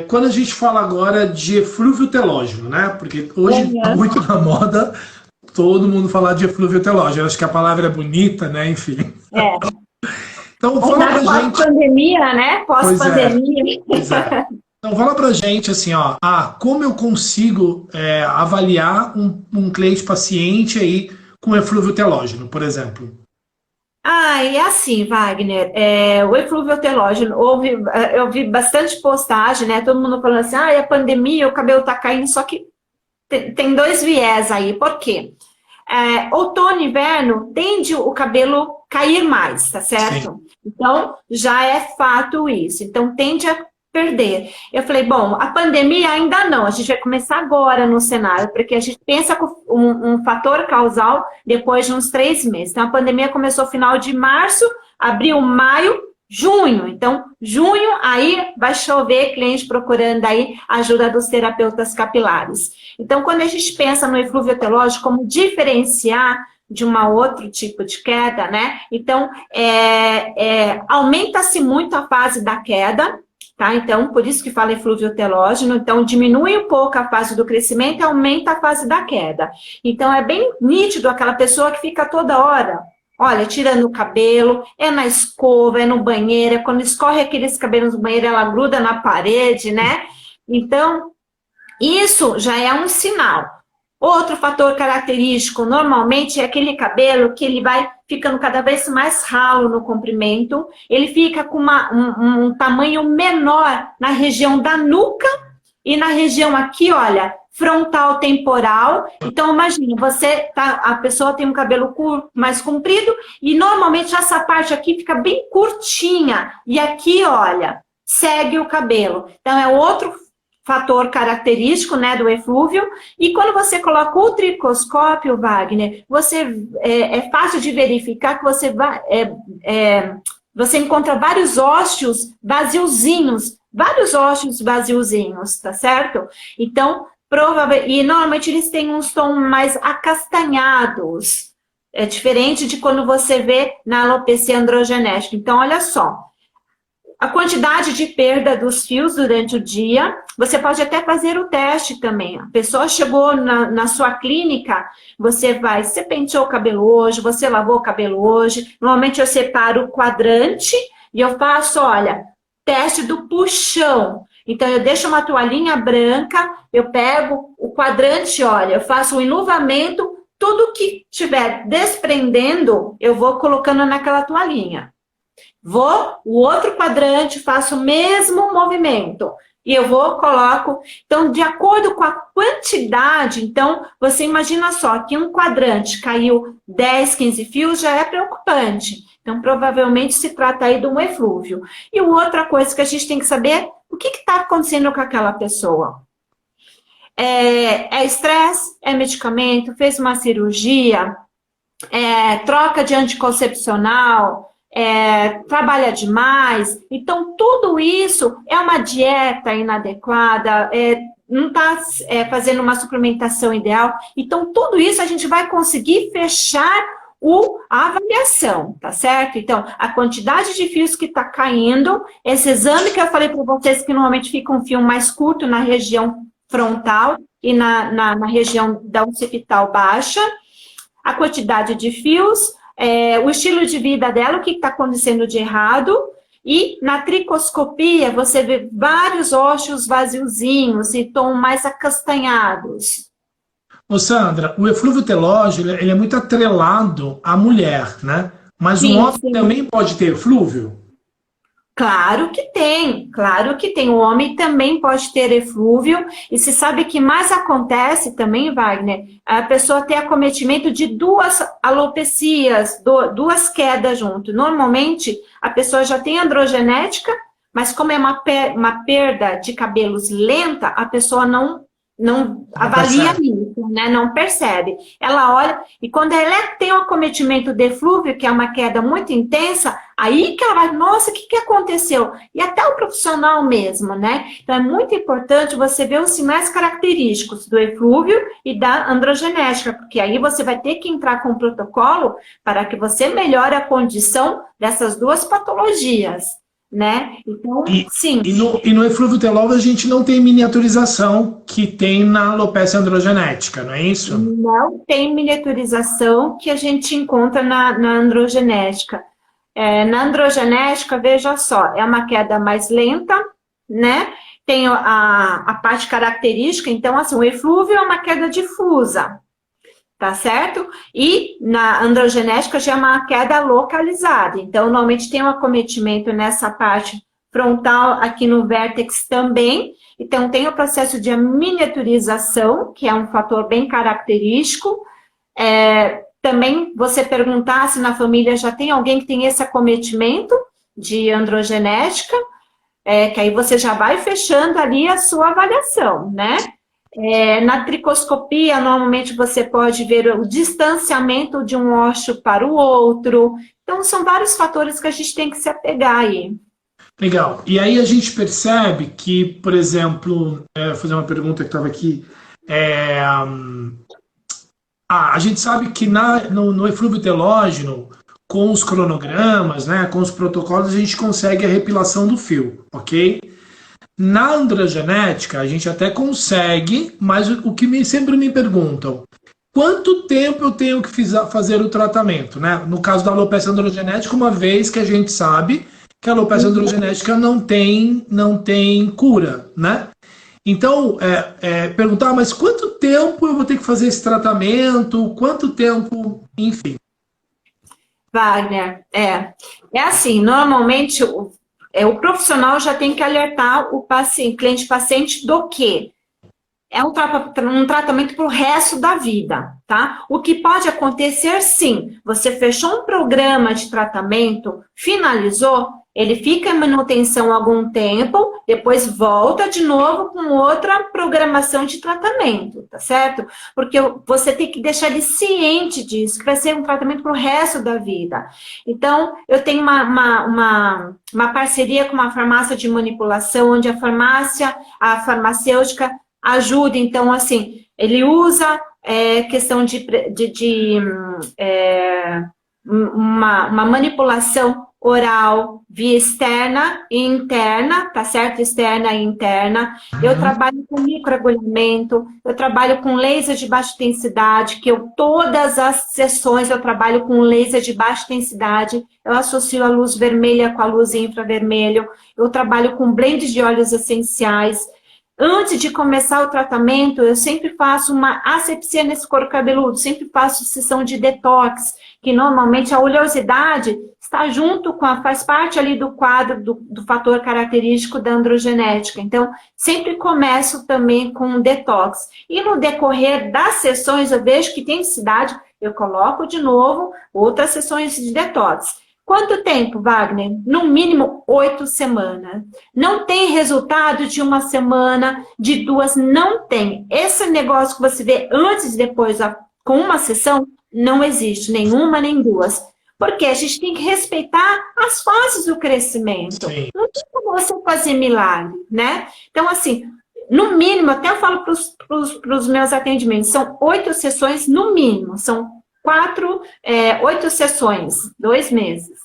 quando a gente fala agora de eflúvio telógeno, né? Porque hoje está muito na moda todo mundo falar de eflúvio telógeno. Acho que a palavra é bonita, né? Enfim. É. Então fala pra gente. Pós-pandemia, né? Pós-pandemia. Pois é. Então fala pra gente assim, ó, como eu consigo avaliar um cliente paciente aí com eflúvio telógeno, por exemplo? E assim, Wagner, o eflúvio telógeno, eu vi bastante postagem, né? Todo mundo falando assim, é pandemia, o cabelo tá caindo, só que tem dois viés aí. Por quê? Outono e inverno tende o cabelo cair mais, tá certo? Sim. Então, já é fato isso. Então, tende a perder. Eu falei, bom, a pandemia ainda não, a gente vai começar agora no cenário, porque a gente pensa com um fator causal depois de uns 3 meses. Então, a pandemia começou final de março, abril, maio, junho. Então, junho, aí vai chover cliente procurando aí ajuda dos terapeutas capilares. Então, quando a gente pensa no eflúvio telógeno, como diferenciar de um outro tipo de queda, né? Então, aumenta-se muito a fase da queda, tá? Então, por isso que fala eflúvio telógeno. Então, diminui um pouco a fase do crescimento e aumenta a fase da queda. Então, é bem nítido aquela pessoa que fica toda hora, olha, tirando o cabelo, é na escova, é no banheiro, é quando escorre aqueles cabelos no banheiro, ela gruda na parede, né? Então, isso já é um sinal. Outro fator característico, normalmente, é aquele cabelo que ele vai ficando cada vez mais ralo no comprimento, ele fica com um tamanho menor na região da nuca e na região aqui, olha, frontal temporal. Então, imagina, a pessoa tem um cabelo mais comprido e normalmente essa parte aqui fica bem curtinha e aqui, olha, segue o cabelo. Então, é outro fator característico, né, do eflúvio. E quando você coloca o tricoscópio, Wagner, é fácil de verificar que você encontra vários ósseos vaziozinhos, tá certo? Então, e normalmente eles têm uns tons mais acastanhados. É diferente de quando você vê na alopecia androgenética. Então, olha só. A quantidade de perda dos fios durante o dia, você pode até fazer o teste também. A pessoa chegou na sua clínica, você penteou o cabelo hoje, você lavou o cabelo hoje. Normalmente eu separo o quadrante e eu faço, olha, teste do puxão. Então eu deixo uma toalhinha branca, eu pego o quadrante, olha, eu faço o enluvamento, tudo que estiver desprendendo, eu vou colocando naquela toalhinha. O outro quadrante, faço o mesmo movimento. E eu coloco. Então, de acordo com a quantidade, então, você imagina só que um quadrante caiu 10, 15 fios, já é preocupante. Então, provavelmente se trata aí de um eflúvio. E outra coisa que a gente tem que saber, o que está acontecendo com aquela pessoa? É estresse? É medicamento? Fez uma cirurgia? Troca de anticoncepcional? Trabalha demais, então tudo isso é uma dieta inadequada, não está fazendo uma suplementação ideal, então tudo isso a gente vai conseguir fechar a avaliação, tá certo? Então, a quantidade de fios que está caindo, esse exame que eu falei para vocês que normalmente fica um fio mais curto na região frontal e na região da occipital baixa, a quantidade de fios, o estilo de vida dela, o que está acontecendo de errado, e na tricoscopia você vê vários ósseos vaziozinhos e tom mais acastanhados. Ô Sandra, o eflúvio telógeno, ele é muito atrelado à mulher, né? Mas sim, o homem também pode ter eflúvio? Claro que tem, claro que tem. O homem também pode ter eflúvio, e se sabe que mais acontece também, Wagner, a pessoa ter acometimento de duas alopecias, duas quedas junto. Normalmente, a pessoa já tem androgenética, mas como é uma perda de cabelos lenta, a pessoa não avalia isso, né? Não percebe. Ela olha, e quando ela tem um acometimento de eflúvio, que é uma queda muito intensa, aí que ela vai, nossa, o que aconteceu? E até o profissional mesmo, né? Então é muito importante você ver os sinais característicos do eflúvio e da androgenética, porque aí você vai ter que entrar com um protocolo para que você melhore a condição dessas duas patologias. Né? Então, sim. E no eflúvio teloso a gente não tem miniaturização que tem na alopecia androgenética, não é isso? Não tem miniaturização que a gente encontra na androgenética. Na androgenética, veja só, é uma queda mais lenta, né? Tem a parte característica, então, assim, o eflúvio é uma queda difusa, tá certo? E na androgenética já é uma queda localizada. Então, normalmente tem um acometimento nessa parte frontal, aqui no vértex também. Então, tem o processo de miniaturização, que é um fator bem característico. Também você perguntar se na família já tem alguém que tem esse acometimento de androgenética, que aí você já vai fechando ali a sua avaliação, né? Na tricoscopia, normalmente você pode ver o distanciamento de um ósseo para o outro. Então, são vários fatores que a gente tem que se apegar aí. Legal. E aí a gente percebe que, por exemplo, vou fazer uma pergunta que estava aqui. A gente sabe que no eflúvio telógeno, com os cronogramas, né, com os protocolos, a gente consegue a repilação do fio, ok? Na androgenética, a gente até consegue, mas o que sempre me perguntam, quanto tempo eu tenho que fazer o tratamento, né? No caso da alopecia androgenética, uma vez que a gente sabe que a alopecia androgenética não tem cura, né? Então, perguntar, mas quanto tempo eu vou ter que fazer esse tratamento? Quanto tempo, enfim. Wagner, assim, normalmente o profissional já tem que alertar o cliente-paciente do quê? É um tratamento para o resto da vida, tá? O que pode acontecer, sim, você fechou um programa de tratamento, finalizou, ele fica em manutenção algum tempo, depois volta de novo com outra programação de tratamento, tá certo? Porque você tem que deixar ele ciente disso, que vai ser um tratamento para o resto da vida. Então, eu tenho uma parceria com uma farmácia de manipulação, onde a farmacêutica ajuda, então, assim, ele usa questão de uma manipulação oral, via externa e interna, tá certo? Externa e interna. Eu trabalho com microagulhamento, eu trabalho com laser de baixa intensidade, todas as sessões eu trabalho com laser de baixa intensidade, eu associo a luz vermelha com a luz infravermelho, eu trabalho com blends de óleos essenciais. Antes de começar o tratamento, eu sempre faço uma asepsia nesse couro cabeludo, sempre faço sessão de detox, que normalmente a oleosidade está faz parte ali do quadro do fator característico da androgenética. Então, sempre começo também com um detox. E no decorrer das sessões, eu vejo que tem necessidade, eu coloco de novo outras sessões de detox. Quanto tempo, Wagner? No mínimo 8 semanas. Não tem resultado de 1 semana, de 2, não tem. Esse negócio que você vê antes e depois com uma sessão, não existe, nenhuma nem 2. Porque a gente tem que respeitar as fases do crescimento. Sim. Não tem como você fazer milagre, né? Então, assim, no mínimo, até eu falo para os meus atendimentos, são 8 sessões no mínimo, são 8 sessões, 2 meses.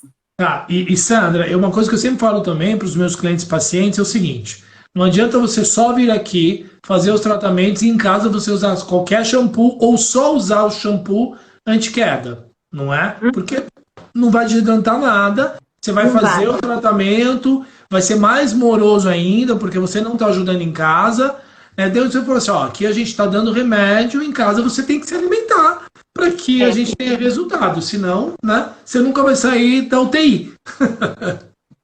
E Sandra, uma coisa que eu sempre falo também para os meus clientes pacientes é o seguinte: não adianta você só vir aqui fazer os tratamentos e em casa você usar qualquer shampoo ou só usar o shampoo anti-queda, não é? Porque não vai te adiantar nada, você vai fazer o tratamento, vai ser mais moroso ainda, porque você não está ajudando em casa. Deus você falou assim, aqui a gente está dando remédio, em casa você tem que se alimentar para que a gente tenha resultado, senão, né, você nunca vai sair da UTI.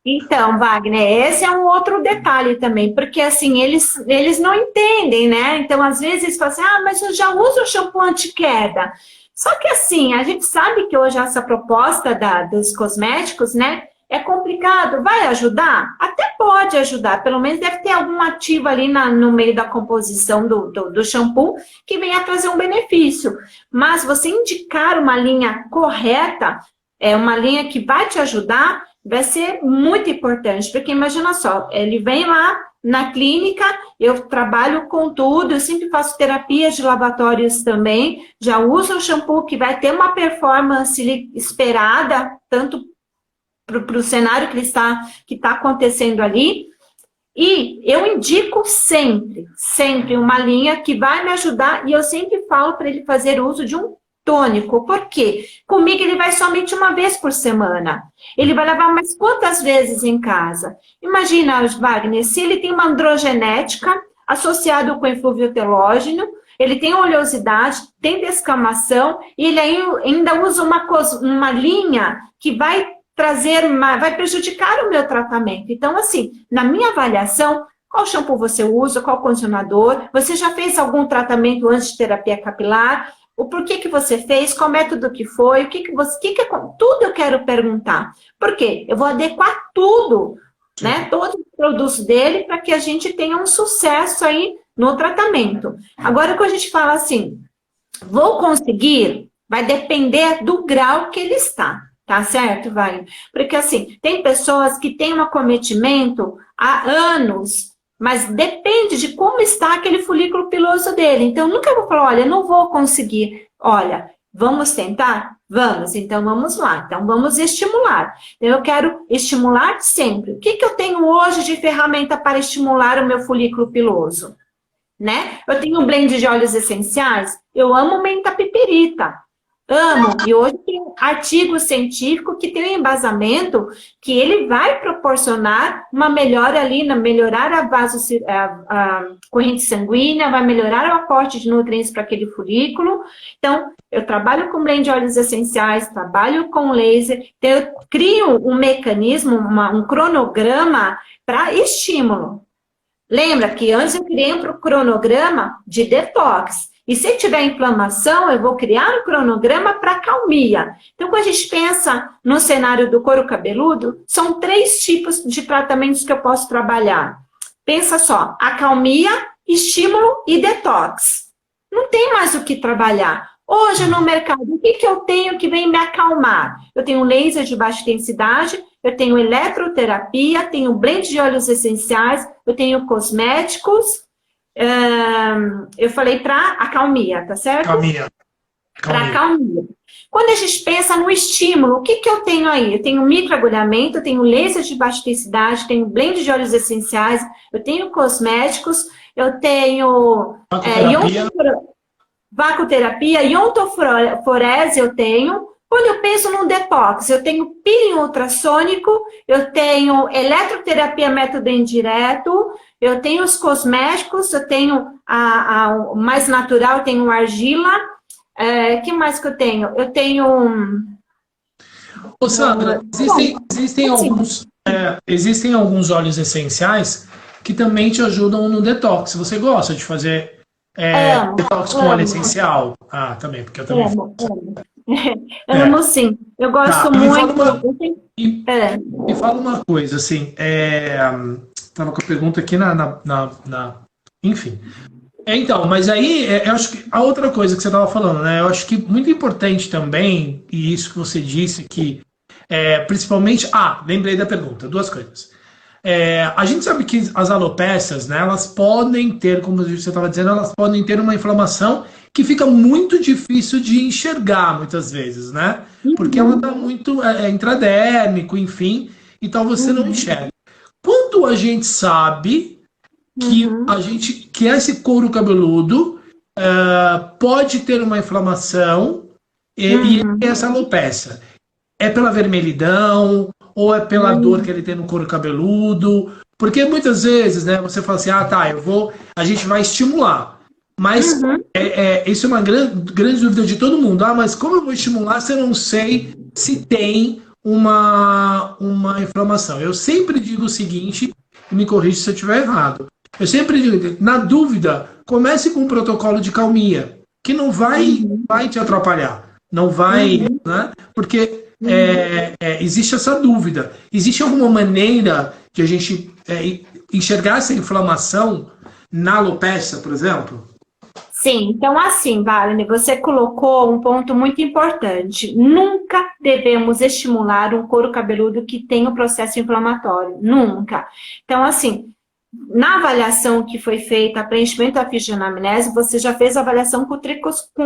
Então, Wagner, esse é um outro detalhe também, porque assim, eles não entendem, né? Então, às vezes, falam assim, ah, mas eu já uso o shampoo anti-queda. Só que assim, a gente sabe que hoje essa proposta dos cosméticos, né, é complicado. Vai ajudar? Até pode ajudar, pelo menos deve ter algum ativo ali no meio da composição do shampoo que venha trazer um benefício. Mas você indicar uma linha correta, é uma linha que vai te ajudar, vai ser muito importante, porque imagina só, ele vem lá na clínica, eu trabalho com tudo, eu sempre faço terapias de lavatórios também, já uso o shampoo que vai ter uma performance esperada, tanto para o cenário que está acontecendo ali, e eu indico sempre, sempre uma linha que vai me ajudar, e eu sempre falo para ele fazer uso de um tônico. Por quê? Comigo ele vai somente uma vez por semana. Ele vai lavar mais quantas vezes em casa? Imagina, Wagner, se ele tem uma androgenética associado com eflúvio telógeno, ele tem oleosidade, tem descamação, e ele ainda usa uma linha que vai vai prejudicar o meu tratamento. Então, assim, na minha avaliação, qual shampoo você usa, qual condicionador, você já fez algum tratamento antes de terapia capilar, o porquê que você fez, qual método que foi, tudo eu quero perguntar. Por quê? Eu vou adequar tudo, né, todos os produtos dele, para que a gente tenha um sucesso aí no tratamento. Agora, quando a gente fala assim, vou conseguir, vai depender do grau que ele está. Tá certo, vai? Porque, assim, tem pessoas que têm um acometimento há anos, mas depende de como está aquele folículo piloso dele. Então, nunca vou falar, olha, não vou conseguir. Olha, vamos tentar? Vamos, então vamos lá. Então, vamos estimular. Eu quero estimular sempre. O que eu tenho hoje de ferramenta para estimular o meu folículo piloso? Né? Eu tenho um blend de óleos essenciais. Eu amo menta piperita. Amo, e hoje tem um artigo científico que tem um embasamento que ele vai proporcionar uma melhora ali, melhorar a corrente sanguínea, vai melhorar o aporte de nutrientes para aquele folículo. Então, eu trabalho com blend de óleos essenciais, trabalho com laser, então eu crio um mecanismo, um cronograma para estímulo. Lembra que antes eu criei um cronograma de detox. E se tiver inflamação, eu vou criar um cronograma para calmia. Então, quando a gente pensa no cenário do couro cabeludo, são 3 tipos de tratamentos que eu posso trabalhar. Pensa só, acalmia, estímulo e detox. Não tem mais o que trabalhar. Hoje no mercado, o que eu tenho que vem me acalmar? Eu tenho laser de baixa intensidade, eu tenho eletroterapia, tenho blend de óleos essenciais, eu tenho cosméticos. Eu falei para acalmia, tá certo? Calminha. Para acalmia. Quando a gente pensa no estímulo, o que eu tenho aí? Eu tenho microagulhamento, eu tenho laser de baixa intensidade, tenho blend de óleos essenciais, eu tenho cosméticos, eu tenho vacuoterapia, iontoforese eu tenho. Quando eu penso num detox, eu tenho peeling ultrassônico, eu tenho eletroterapia método indireto, eu tenho os cosméticos, eu tenho o mais natural, eu tenho argila. Que mais que eu tenho? Eu tenho... Ô, Sandra, existem alguns óleos essenciais que também te ajudam no detox. Você gosta de fazer detox com óleo essencial? Ah, também, porque eu também faço. Amo sim, eu gosto muito. Me fala uma coisa, assim, estava com a pergunta aqui enfim. Então, mas aí, eu acho que a outra coisa que você estava falando, né, eu acho que muito importante também, e isso que você disse, que principalmente, lembrei da pergunta, 2 coisas. A gente sabe que as alopécias, né, elas podem ter, como você estava dizendo, elas podem ter uma inflamação que fica muito difícil de enxergar muitas vezes, né? Porque ela está muito intradérmico, enfim, então você não enxerga. Quando a gente sabe que esse couro cabeludo pode ter uma inflamação e essa alopecia, é pela vermelhidão ou é pela dor que ele tem no couro cabeludo? Porque muitas vezes, né, você fala assim, a gente vai estimular. Mas isso é uma grande dúvida de todo mundo. Mas como eu vou estimular se eu não sei se tem uma inflamação. Eu sempre digo o seguinte, me corrija se eu estiver errado. Eu sempre digo, na dúvida, comece com um protocolo de calmia, que não vai te atrapalhar. Não vai, né? Porque existe essa dúvida. Existe alguma maneira de a gente enxergar essa inflamação na alopecia, por exemplo? Sim, então assim, Wagner, você colocou um ponto muito importante. Nunca devemos estimular um couro cabeludo que tem o processo inflamatório. Nunca. Então, assim, na avaliação que foi feita, preenchimento da ficha de anamnese, você já fez a avaliação com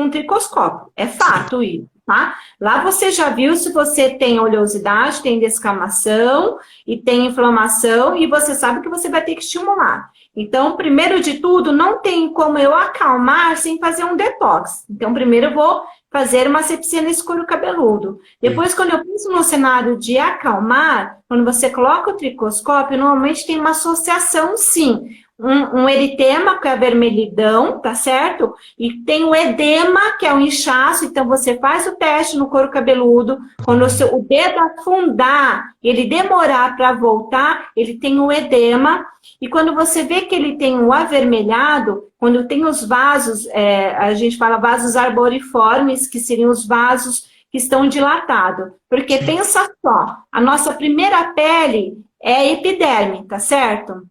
um tricoscópio. É fato isso, tá? Lá você já viu se você tem oleosidade, tem descamação e tem inflamação, e você sabe que você vai ter que estimular. Então, primeiro de tudo, não tem como eu acalmar sem fazer um detox. Então, primeiro eu vou fazer uma asepsia nesse couro cabeludo. Depois, quando eu penso no cenário de acalmar, quando você coloca o tricoscópio, normalmente tem uma associação, sim. Um eritema, que é a vermelhidão, tá certo? E tem o edema, que é o inchaço. Então, você faz o teste no couro cabeludo. Quando o dedo afundar, ele demorar para voltar, ele tem o edema. E quando você vê que ele tem o avermelhado, quando tem os vasos, a gente fala vasos arboriformes, que seriam os vasos que estão dilatados. Porque pensa só, a nossa primeira pele é a epiderme, tá certo?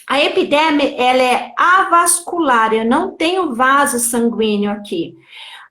A epiderme, ela é avascular, eu não tenho vaso sanguíneo aqui.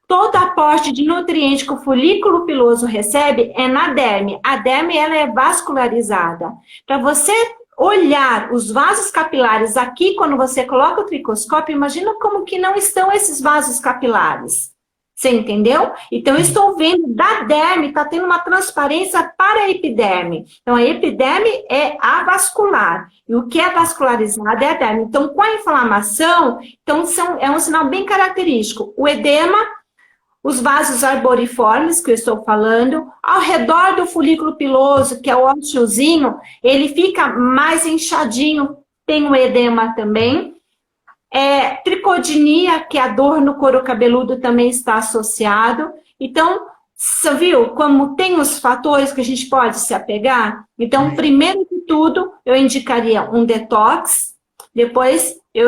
Todo aporte de nutriente que o folículo piloso recebe é na derme. A derme, ela é vascularizada. Para você olhar os vasos capilares aqui, quando você coloca o tricoscópio, imagina como que não estão esses vasos capilares. Você entendeu? Então, eu estou vendo da derme, está tendo uma transparência para a epiderme. Então, a epiderme é avascular. E o que é vascularizado é a derme. Então, com a inflamação, então, é um sinal bem característico. O edema, os vasos arboriformes, que eu estou falando, ao redor do folículo piloso, que é o ósseozinho, ele fica mais inchadinho, tem o edema também. Tricodinia, que é a dor no couro cabeludo, também está associado. Então, você viu como tem os fatores que a gente pode se apegar? Então, primeiro de tudo, eu indicaria um detox, depois eu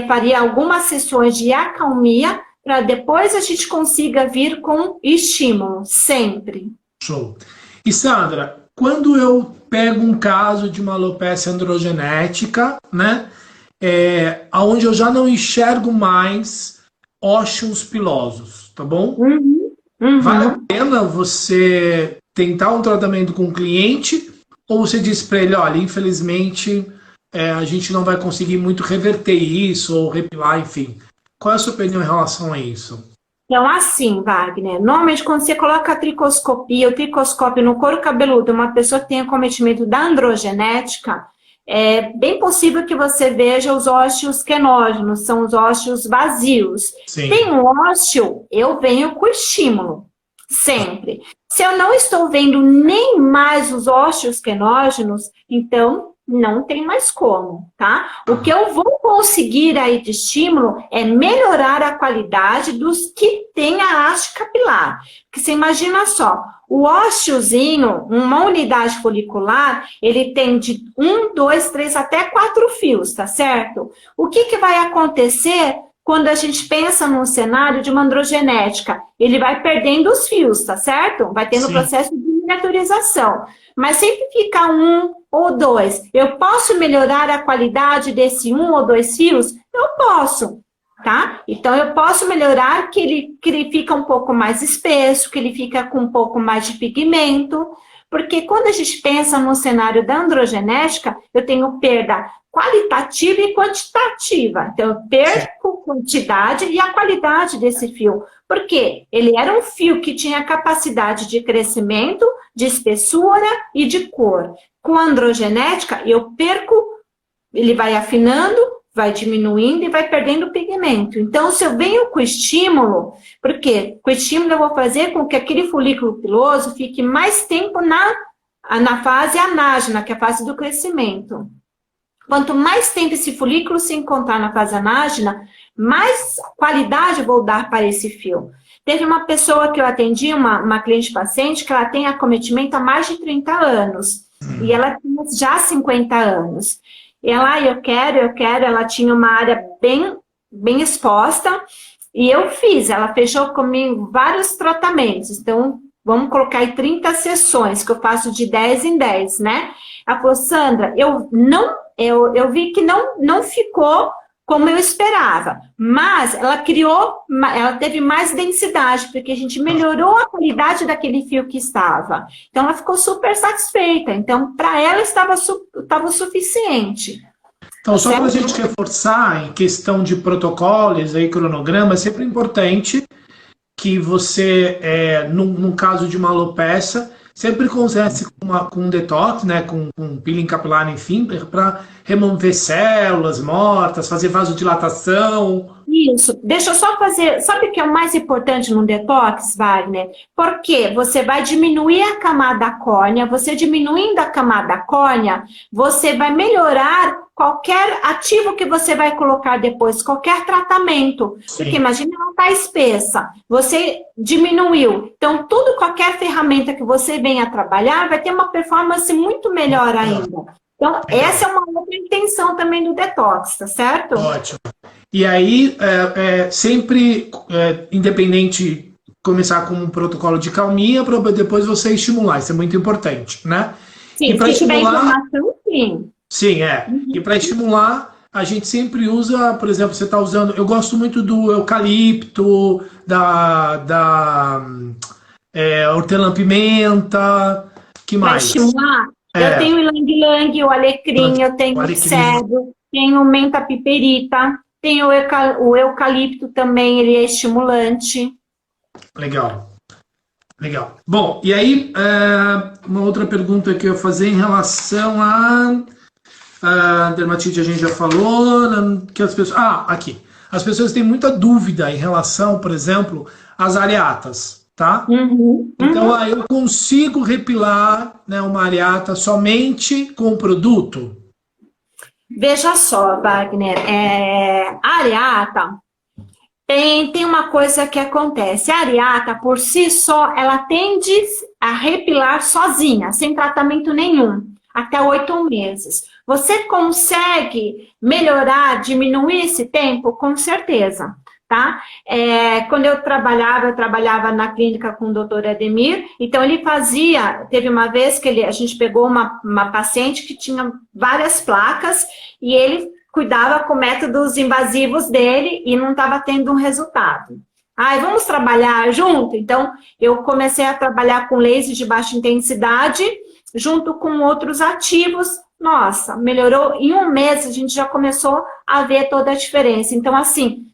faria algumas sessões de acalmia, para depois a gente consiga vir com estímulo, sempre. Show. E Sandra, quando eu pego um caso de uma alopecia androgenética, né? Onde eu já não enxergo mais ósseos pilosos, tá bom? Vale a pena você tentar um tratamento com o cliente ou você diz para ele, olha, infelizmente a gente não vai conseguir muito reverter isso ou repilar, enfim. Qual é a sua opinião em relação a isso? Então, assim, Wagner, normalmente quando você coloca a tricoscopia, o tricoscópio no couro cabeludo, uma pessoa que tem acometimento da androgenética, é bem possível que você veja os ósseos quenógenos, são os ósseos vazios. Sim. Tem um ósseo, eu venho com estímulo, sempre. Se eu não estou vendo nem mais os ósseos quenógenos, então não tem mais como, tá? O que eu vou conseguir aí de estímulo é melhorar a qualidade dos que têm a haste capilar. Porque você imagina só, o ósseozinho, uma unidade folicular, ele tem de 1, 2, 3 até 4 fios, tá certo? O que vai acontecer quando a gente pensa num cenário de uma androgenética? Ele vai perdendo os fios, tá certo? Vai tendo o processo de miniaturização. Mas sempre fica 1 ou 2. Eu posso melhorar a qualidade desse 1 ou 2 fios? Eu posso, tá? Então, eu posso melhorar que ele fica um pouco mais espesso, que ele fica com um pouco mais de pigmento, porque quando a gente pensa no cenário da androgenética, eu tenho perda qualitativa e quantitativa. Então, eu perco quantidade e a qualidade desse fio. Por quê? Ele era um fio que tinha capacidade de crescimento, de espessura e de cor. Com a androgenética, eu perco, ele vai afinando, vai diminuindo e vai perdendo pigmento. Então, se eu venho com estímulo, por quê? Com estímulo eu vou fazer com que aquele folículo piloso fique mais tempo na fase anágena, que é a fase do crescimento. Quanto mais tempo esse folículo se encontrar na fase anágena, mais qualidade eu vou dar para esse fio. Teve uma pessoa que eu atendi, uma cliente paciente, que ela tem acometimento há mais de 30 anos. E ela tinha já 50 anos. E ela, eu quero, ela tinha uma área bem exposta. E eu fiz, ela fechou comigo vários tratamentos. Então, vamos colocar aí 30 sessões, que eu faço de 10 em 10, né? Ela falou, Sandra, eu vi que não ficou como eu esperava, mas ela teve mais densidade, porque a gente melhorou a qualidade daquele fio que estava. Então, ela ficou super satisfeita. Então, para ela, estava o suficiente. Então, só para a gente reforçar, em questão de protocolos e cronograma, é sempre importante que você, num caso de uma alopecia, sempre comece com um detox, né, com peeling capilar, enfim, para remover células mortas, fazer vasodilatação. Isso. Deixa eu só fazer... Sabe o que é o mais importante no detox, Wagner? Porque você vai diminuir a camada córnea, você diminuindo a camada córnea, você vai melhorar qualquer ativo que você vai colocar depois, qualquer tratamento. Sim. Porque imagina, ela está espessa, você diminuiu. Então, qualquer ferramenta que você venha trabalhar vai ter uma performance muito melhor ainda. Então, essa é uma outra intenção também do detox, tá certo? Ótimo. E aí, sempre, independente, começar com um protocolo de calminha para depois você estimular. Isso é muito importante, né? Sim, se tiver inflamação, sim. Sim, E para estimular, a gente sempre usa, por exemplo, você está usando... Eu gosto muito do eucalipto, da hortelã-pimenta, que mais? Para estimular? Eu tenho o ylang-ylang, o alecrim, eu tenho o cedro, tenho o menta-piperita, tenho o eucalipto também, ele é estimulante. Legal. Legal. Bom, e aí, uma outra pergunta que eu ia fazer em relação a dermatite, a gente já falou, que as pessoas... aqui. As pessoas têm muita dúvida em relação, por exemplo, às areatas. Tá? Então, eu consigo repilar, né, uma areata somente com o produto? Veja só, Wagner, a areata tem uma coisa que acontece. A areata, por si só, ela tende a repilar sozinha, sem tratamento nenhum, até 8 meses. Você consegue melhorar, diminuir esse tempo? Com certeza. Tá? Quando eu trabalhava na clínica com o doutor Ademir, então ele teve uma vez que a gente pegou uma paciente que tinha várias placas e ele cuidava com métodos invasivos dele e não estava tendo um resultado. Vamos trabalhar junto? Então, eu comecei a trabalhar com laser de baixa intensidade, junto com outros ativos. Nossa, melhorou. Em 1 mês, a gente já começou a ver toda a diferença. Então, assim...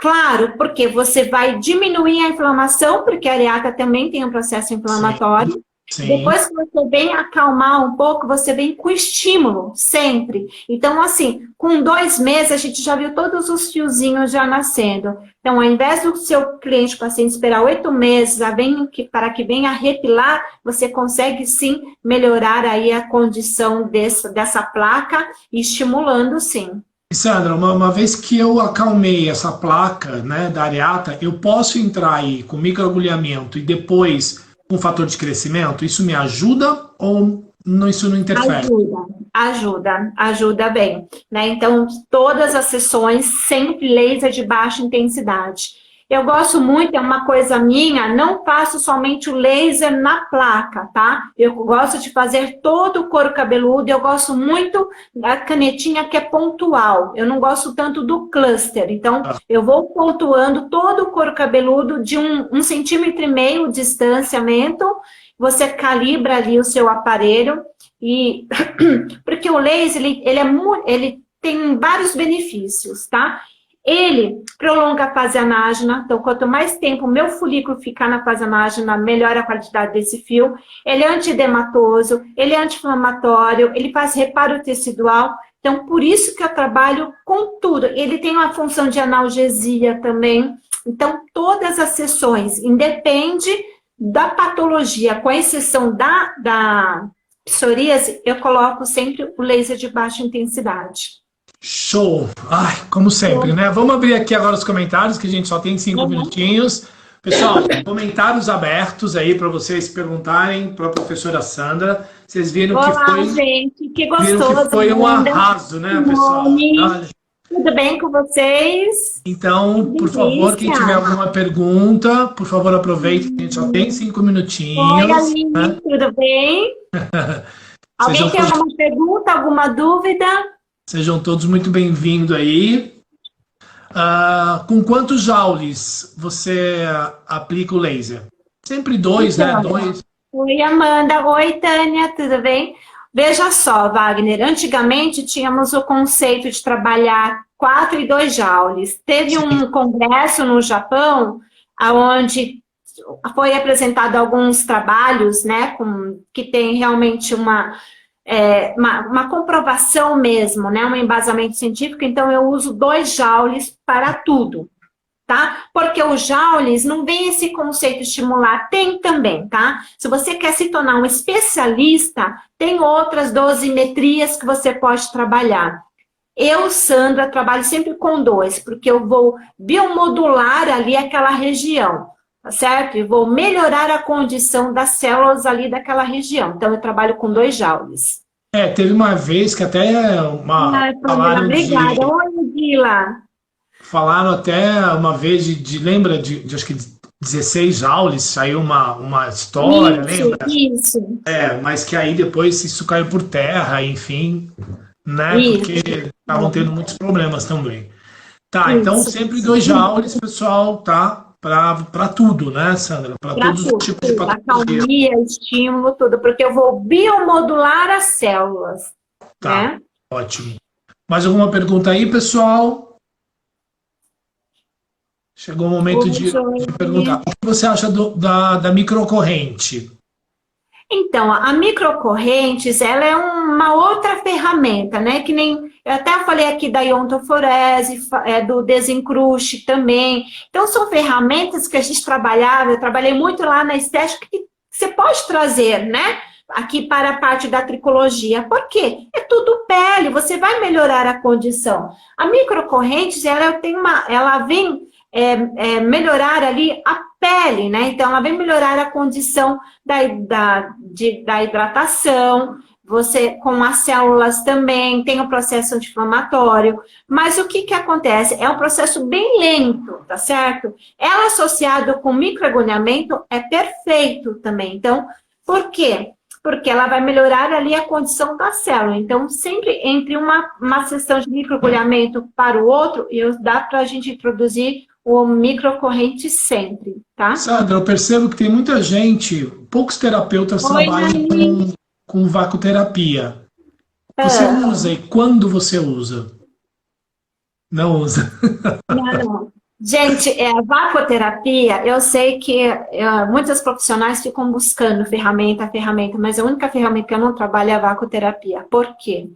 Claro, porque você vai diminuir a inflamação, porque a areata também tem um processo inflamatório. Sim. Depois que você vem acalmar um pouco, você vem com estímulo, sempre. Então, assim, com 2 meses, a gente já viu todos os fiozinhos já nascendo. Então, ao invés do seu cliente, paciente, esperar 8 meses para que venha repilar, você consegue, sim, melhorar aí a condição dessa placa, estimulando, sim. Sandra, uma vez que eu acalmei essa placa, né, da areata, eu posso entrar aí com microagulhamento e depois com fator de crescimento? Isso me ajuda ou isso não interfere? Ajuda bem. Né? Então, todas as sessões, sempre laser de baixa intensidade. Eu gosto muito, é uma coisa minha, não faço somente o laser na placa, tá? Eu gosto de fazer todo o couro cabeludo, eu gosto muito da canetinha que é pontual. Eu não gosto tanto do cluster, então eu vou pontuando todo o couro cabeludo de 1,5 centímetro de distanciamento, você calibra ali o seu aparelho, porque o laser, ele tem vários benefícios, tá? Ele prolonga a fase anágena, então quanto mais tempo o meu folículo ficar na fase anágena, melhor a qualidade desse fio. Ele é antidematoso, ele é anti-inflamatório, ele faz reparo tecidual. Então, por isso que eu trabalho com tudo. Ele tem uma função de analgesia também. Então, todas as sessões, independe da patologia, com exceção da psoríase, eu coloco sempre o laser de baixa intensidade. Show! Ai, como sempre, né? Vamos abrir aqui agora os comentários, que a gente só tem 5 minutinhos. Pessoal, comentários abertos aí para vocês perguntarem para a professora Sandra. Vocês viram Olá, que foi, gente, que viram gostoso. que foi um Linda. arraso, né, pessoal? Tudo bem com vocês? Então, por favor, quem tiver alguma pergunta, por favor, aproveite, a gente só tem 5 minutinhos. Oi, Aline, né? tudo bem? Alguém tem alguma pergunta, alguma dúvida? Sejam todos muito bem-vindos aí. Com quantos joules você aplica o laser? Sempre 2, né? 2. Oi, Amanda. Oi, Tânia, tudo bem? Veja só, Wagner, antigamente tínhamos o conceito de trabalhar 4 e 2 joules. Teve um congresso no Japão, onde foi apresentado alguns trabalhos, né, que tem realmente uma comprovação mesmo, né, um embasamento científico, então eu uso 2 joules para tudo, tá? Porque o joules não vem esse conceito de estimular, tem também, tá? Se você quer se tornar um especialista, tem outras dosimetrias que você pode trabalhar. Eu, Sandra, trabalho sempre com 2, porque eu vou biomodular ali aquela região, tá certo? E vou melhorar a condição das células ali daquela região. Então, eu trabalho com 2 joules. Teve uma vez que até obrigada. Oi, Guila. Falaram até uma vez lembra de acho que 16 joules, saiu uma história, lembra? Isso. Mas que aí depois isso caiu por terra, enfim, né? Isso. Porque estavam tendo muitos problemas também. Tá, então sempre 2 joules, pessoal, tá? Para tudo, né, Sandra? Para todos os tipos de patologia. Acalmia, estímulo, tudo, porque eu vou biomodular as células. Tá, né? ótimo. Mais alguma pergunta aí, pessoal? Chegou o momento de perguntar. O que você acha da microcorrente? Então, a microcorrentes, ela é uma outra ferramenta, né? Que nem, eu até falei aqui da iontoforese, do desencruste também. Então, são ferramentas que a gente trabalhava, eu trabalhei muito lá na estética, que você pode trazer, né? Aqui para a parte da tricologia. Por quê? É tudo pele, você vai melhorar a condição. A microcorrentes, ela vem melhorar ali a pele, né? Então, ela vem melhorar a condição da hidratação, você com as células também, tem o processo anti-inflamatório, mas o que acontece? É um processo bem lento, tá certo? Ela associado com microagulhamento é perfeito também. Então, por quê? Porque ela vai melhorar ali a condição da célula. Então, sempre entre uma sessão de microagulhamento para o outro, dá para a gente introduzir o microcorrente sempre, tá? Sandra, eu percebo que tem muita gente, poucos terapeutas trabalham com vacoterapia. Você usa e quando você usa? Não usa. Não. Gente, a vacoterapia, eu sei que muitos profissionais ficam buscando ferramenta, mas a única ferramenta que eu não trabalho é a vacoterapia. Por quê?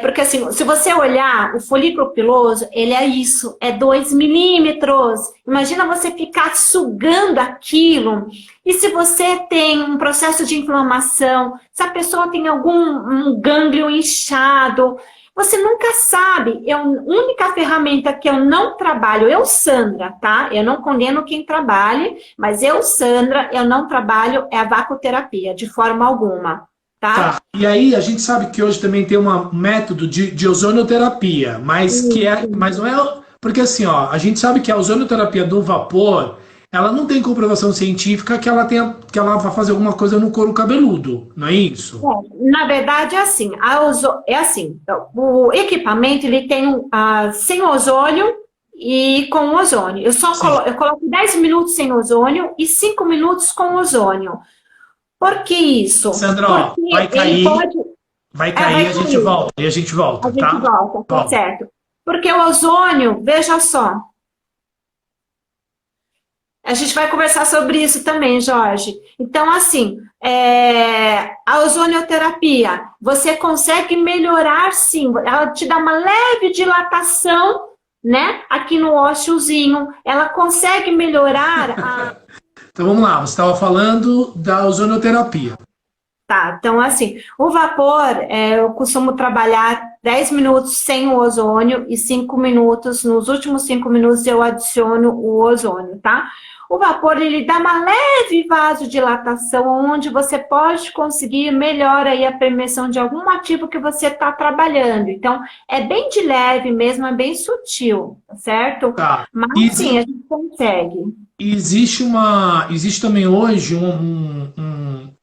Porque assim, se você olhar, o folículo piloso, ele é isso, é 2 milímetros. Imagina você ficar sugando aquilo. E se você tem um processo de inflamação, se a pessoa tem um gânglio inchado, você nunca sabe. A única ferramenta que eu não trabalho, eu, Sandra, tá? Eu não condeno quem trabalhe, mas eu, Sandra, eu não trabalho a vacoterapia, de forma alguma. Tá? E aí a gente sabe que hoje também tem um método de ozonioterapia, mas não é... Porque assim, ó, a gente sabe que a ozonioterapia do vapor, ela não tem comprovação científica que ela vai fazer alguma coisa no couro cabeludo, não é isso? Na verdade é assim, o equipamento ele tem sem ozônio e com ozônio. Eu coloco 10 minutos sem ozônio e 5 minutos com ozônio. Por que isso? Sandra, ó, vai cair, vai cair, a gente volta, A gente volta, tá? Tá certo. Porque o ozônio, veja só, a gente vai conversar sobre isso também, Jorge. Então, assim, a ozonioterapia, você consegue melhorar, sim, ela te dá uma leve dilatação, né, aqui no ósseozinho, ela consegue melhorar Então vamos lá, você estava falando da ozonioterapia. Tá, então assim, o vapor, eu costumo trabalhar 10 minutos sem o ozônio e 5 minutos, nos últimos 5 minutos eu adiciono o ozônio, tá? O vapor, ele dá uma leve vasodilatação, onde você pode conseguir melhor aí a permeação de algum ativo que você está trabalhando. Então, é bem de leve mesmo, é bem sutil, tá certo? Tá. Mas sim, a gente consegue. Existe também hoje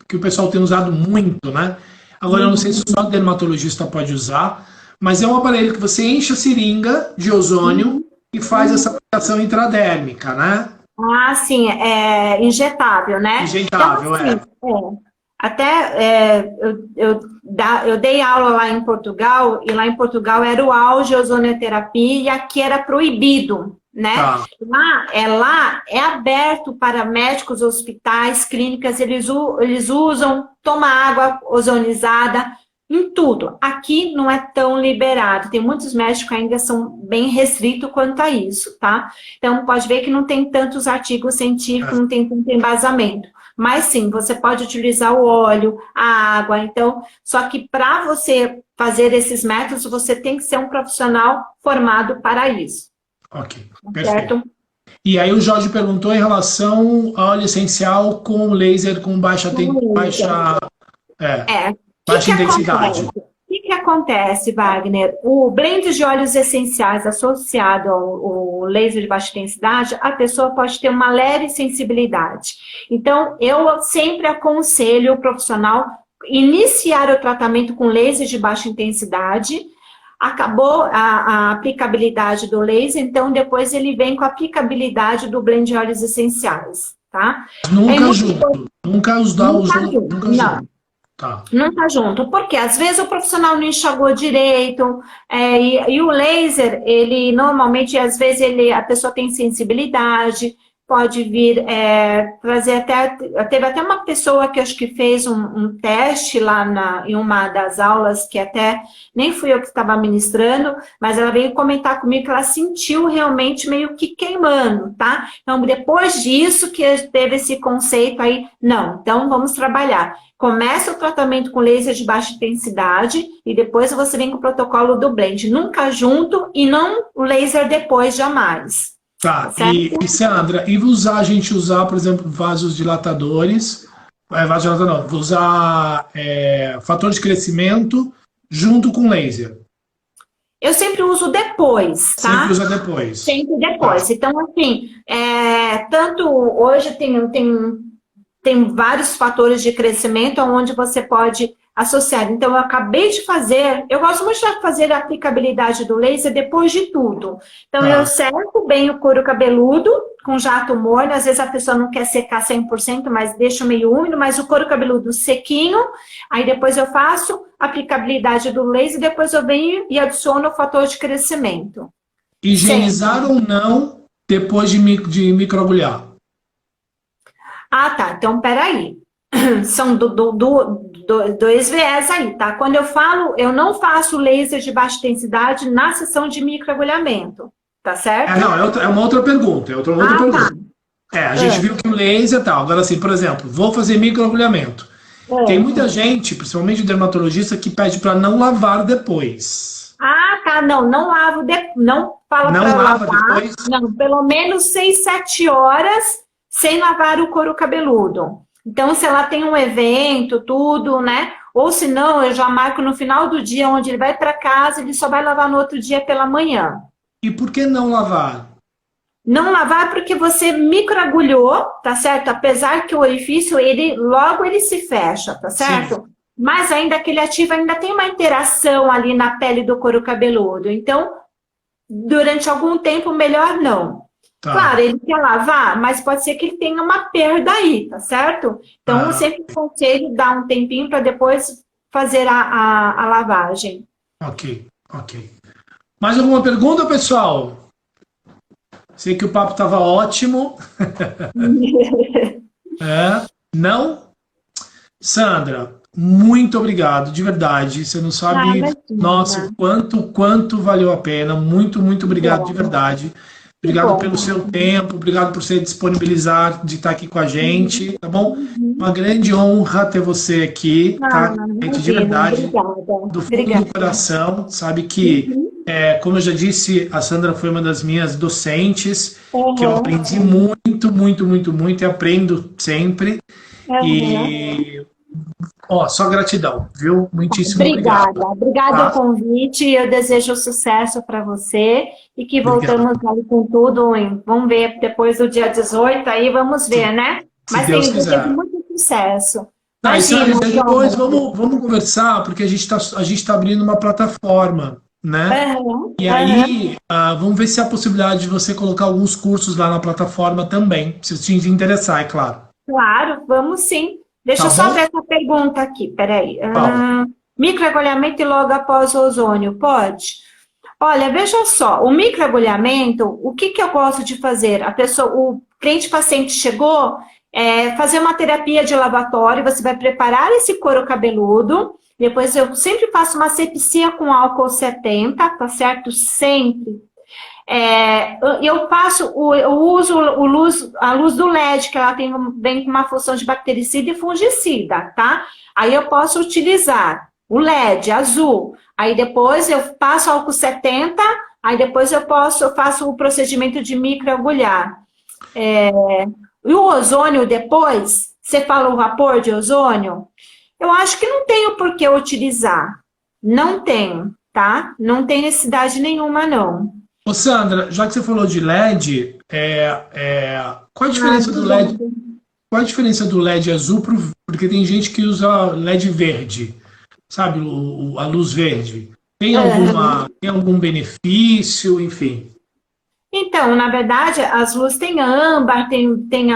que o pessoal tem usado muito, né? Agora, eu não sei se só o dermatologista pode usar, mas é um aparelho que você enche a seringa de ozônio e faz essa aplicação intradérmica, né? Ah, sim, é injetável, né? Injetável, então, eu dei aula lá em Portugal, e lá em Portugal era o auge ozonioterapia, e aqui era proibido, né? Tá. Lá é aberto para médicos, hospitais, clínicas, eles usam, toma água ozonizada, em tudo. Aqui não é tão liberado. Tem muitos médicos que ainda são bem restritos quanto a isso, tá? Então, pode ver que não tem tantos artigos científicos, não tem tanto embasamento. Mas sim, você pode utilizar o óleo, a água. Então, só que para você fazer esses métodos, você tem que ser um profissional formado para isso. Ok, perfeito. Certo? E aí o Jorge perguntou em relação ao óleo essencial com laser com baixa intensidade. O que acontece, Wagner? O blend de óleos essenciais associado ao laser de baixa intensidade, a pessoa pode ter uma leve sensibilidade. Então, eu sempre aconselho o profissional iniciar o tratamento com laser de baixa intensidade. Acabou a aplicabilidade do laser, então depois ele vem com a aplicabilidade do blend de óleos essenciais, tá? Nunca os junto. Tá. Não tá junto, porque às vezes o profissional não enxagou direito, e o laser, ele normalmente, às vezes, a pessoa tem sensibilidade, pode vir trazer teve até uma pessoa que acho que fez um teste lá em uma das aulas, que até nem fui eu que estava ministrando, mas ela veio comentar comigo que ela sentiu realmente meio que queimando, tá? Então, depois disso que teve esse conceito aí, não, então vamos trabalhar. Começa o tratamento com laser de baixa intensidade e depois você vem com o protocolo do blend. Nunca junto e não o laser depois, jamais. Tá, e Sandra, a gente usar, por exemplo, vasos dilatadores, vou usar fator de crescimento junto com laser. Eu sempre uso depois, tá? Sempre usa depois. Sempre depois. Tá. Então, assim, tanto hoje tem vários fatores de crescimento onde você pode associar. Então, eu acabei de fazer, eu gosto muito de fazer a aplicabilidade do laser depois de tudo. Então, eu seco bem o couro cabeludo com jato morno, às vezes a pessoa não quer secar 100%, mas deixa meio úmido, mas o couro cabeludo sequinho, aí depois eu faço a aplicabilidade do laser, depois eu venho e adiciono o fator de crescimento. Higienizar ou não depois de microagulhar? Ah, tá. Então, peraí. São dois viés aí, tá? Quando eu falo, eu não faço laser de baixa intensidade na sessão de microagulhamento, tá certo? É uma outra pergunta. Pergunta. A gente viu que o laser e tal. Agora, assim, por exemplo, vou fazer microagulhamento. Tem muita gente, principalmente o dermatologista, que pede para não lavar depois. Ah, tá. Não lavo não fala para lavar depois? Não, pelo menos 6, 7 horas sem lavar o couro cabeludo. Então, se ela tem um evento, tudo, né? Ou se não, eu já marco no final do dia, onde ele vai para casa, ele só vai lavar no outro dia pela manhã. E por que não lavar? Não lavar porque você microagulhou, tá certo? Apesar que o orifício, logo ele se fecha, tá certo? Sim. Mas ainda aquele ativo ainda tem uma interação ali na pele do couro cabeludo. Então, durante algum tempo, melhor não. Tá. Claro, ele quer lavar, mas pode ser que ele tenha uma perda aí, tá certo? Então, eu sempre aconselho dar um tempinho para depois fazer a lavagem. Ok. Mais alguma pergunta, pessoal? Sei que o papo estava ótimo. Não? Sandra, muito obrigado, de verdade. Você não sabe, nossa, quanto valeu a pena. Muito obrigado, de verdade. Obrigado pelo seu tempo, obrigado por você disponibilizar de estar aqui com a gente, tá bom? Uma grande honra ter você aqui, tá? Gente, de verdade, do fundo do coração, sabe que como eu já disse, a Sandra foi uma das minhas docentes, que eu Uhum, aprendi muito, muito, muito, muito e aprendo sempre. uhum. E, ó, só gratidão, viu? Muitíssimo obrigado, Obrigada. Obrigada ao tá? convite. Eu desejo sucesso para você e que Obrigado. voltamos aí com tudo. Vamos ver depois do dia 18 aí, vamos ver, Se, né? se Mas Deus desejo quiser. muito sucesso. Tá, Imagina, e depois João. vamos conversar, porque a gente tá abrindo uma plataforma, né? Aham, E aham. aí, vamos ver se há a possibilidade de você colocar alguns cursos lá na plataforma também, se te interessar, é claro. Claro, vamos sim. Deixa Tá eu só bom? ver essa pergunta aqui, peraí. Fala. Microagulhamento e logo após o ozônio, pode? Olha, veja só, o microagulhamento, o que que eu gosto de fazer? A pessoa, o cliente paciente chegou, fazer uma terapia de lavatório, você vai preparar esse couro cabeludo, depois eu sempre faço uma asepsia com álcool 70, tá certo? Sempre. Eu passo, eu uso a luz do LED, que ela vem com uma função de bactericida e fungicida, tá? Aí eu posso utilizar o LED azul, aí depois eu passo álcool 70, aí depois eu faço o procedimento de microagulhar. E o ozônio depois, você fala o vapor de ozônio, eu acho que não tenho por que utilizar. Não tenho, tá? Não tem necessidade nenhuma, não. Ô Sandra, já que você falou de LED, qual a Ah, diferença do LED? obrigada. Qual a diferença do LED azul porque tem gente que usa LED verde, sabe, a luz verde. Tem algum benefício, enfim. Então, na verdade, as luzes têm âmbar, tem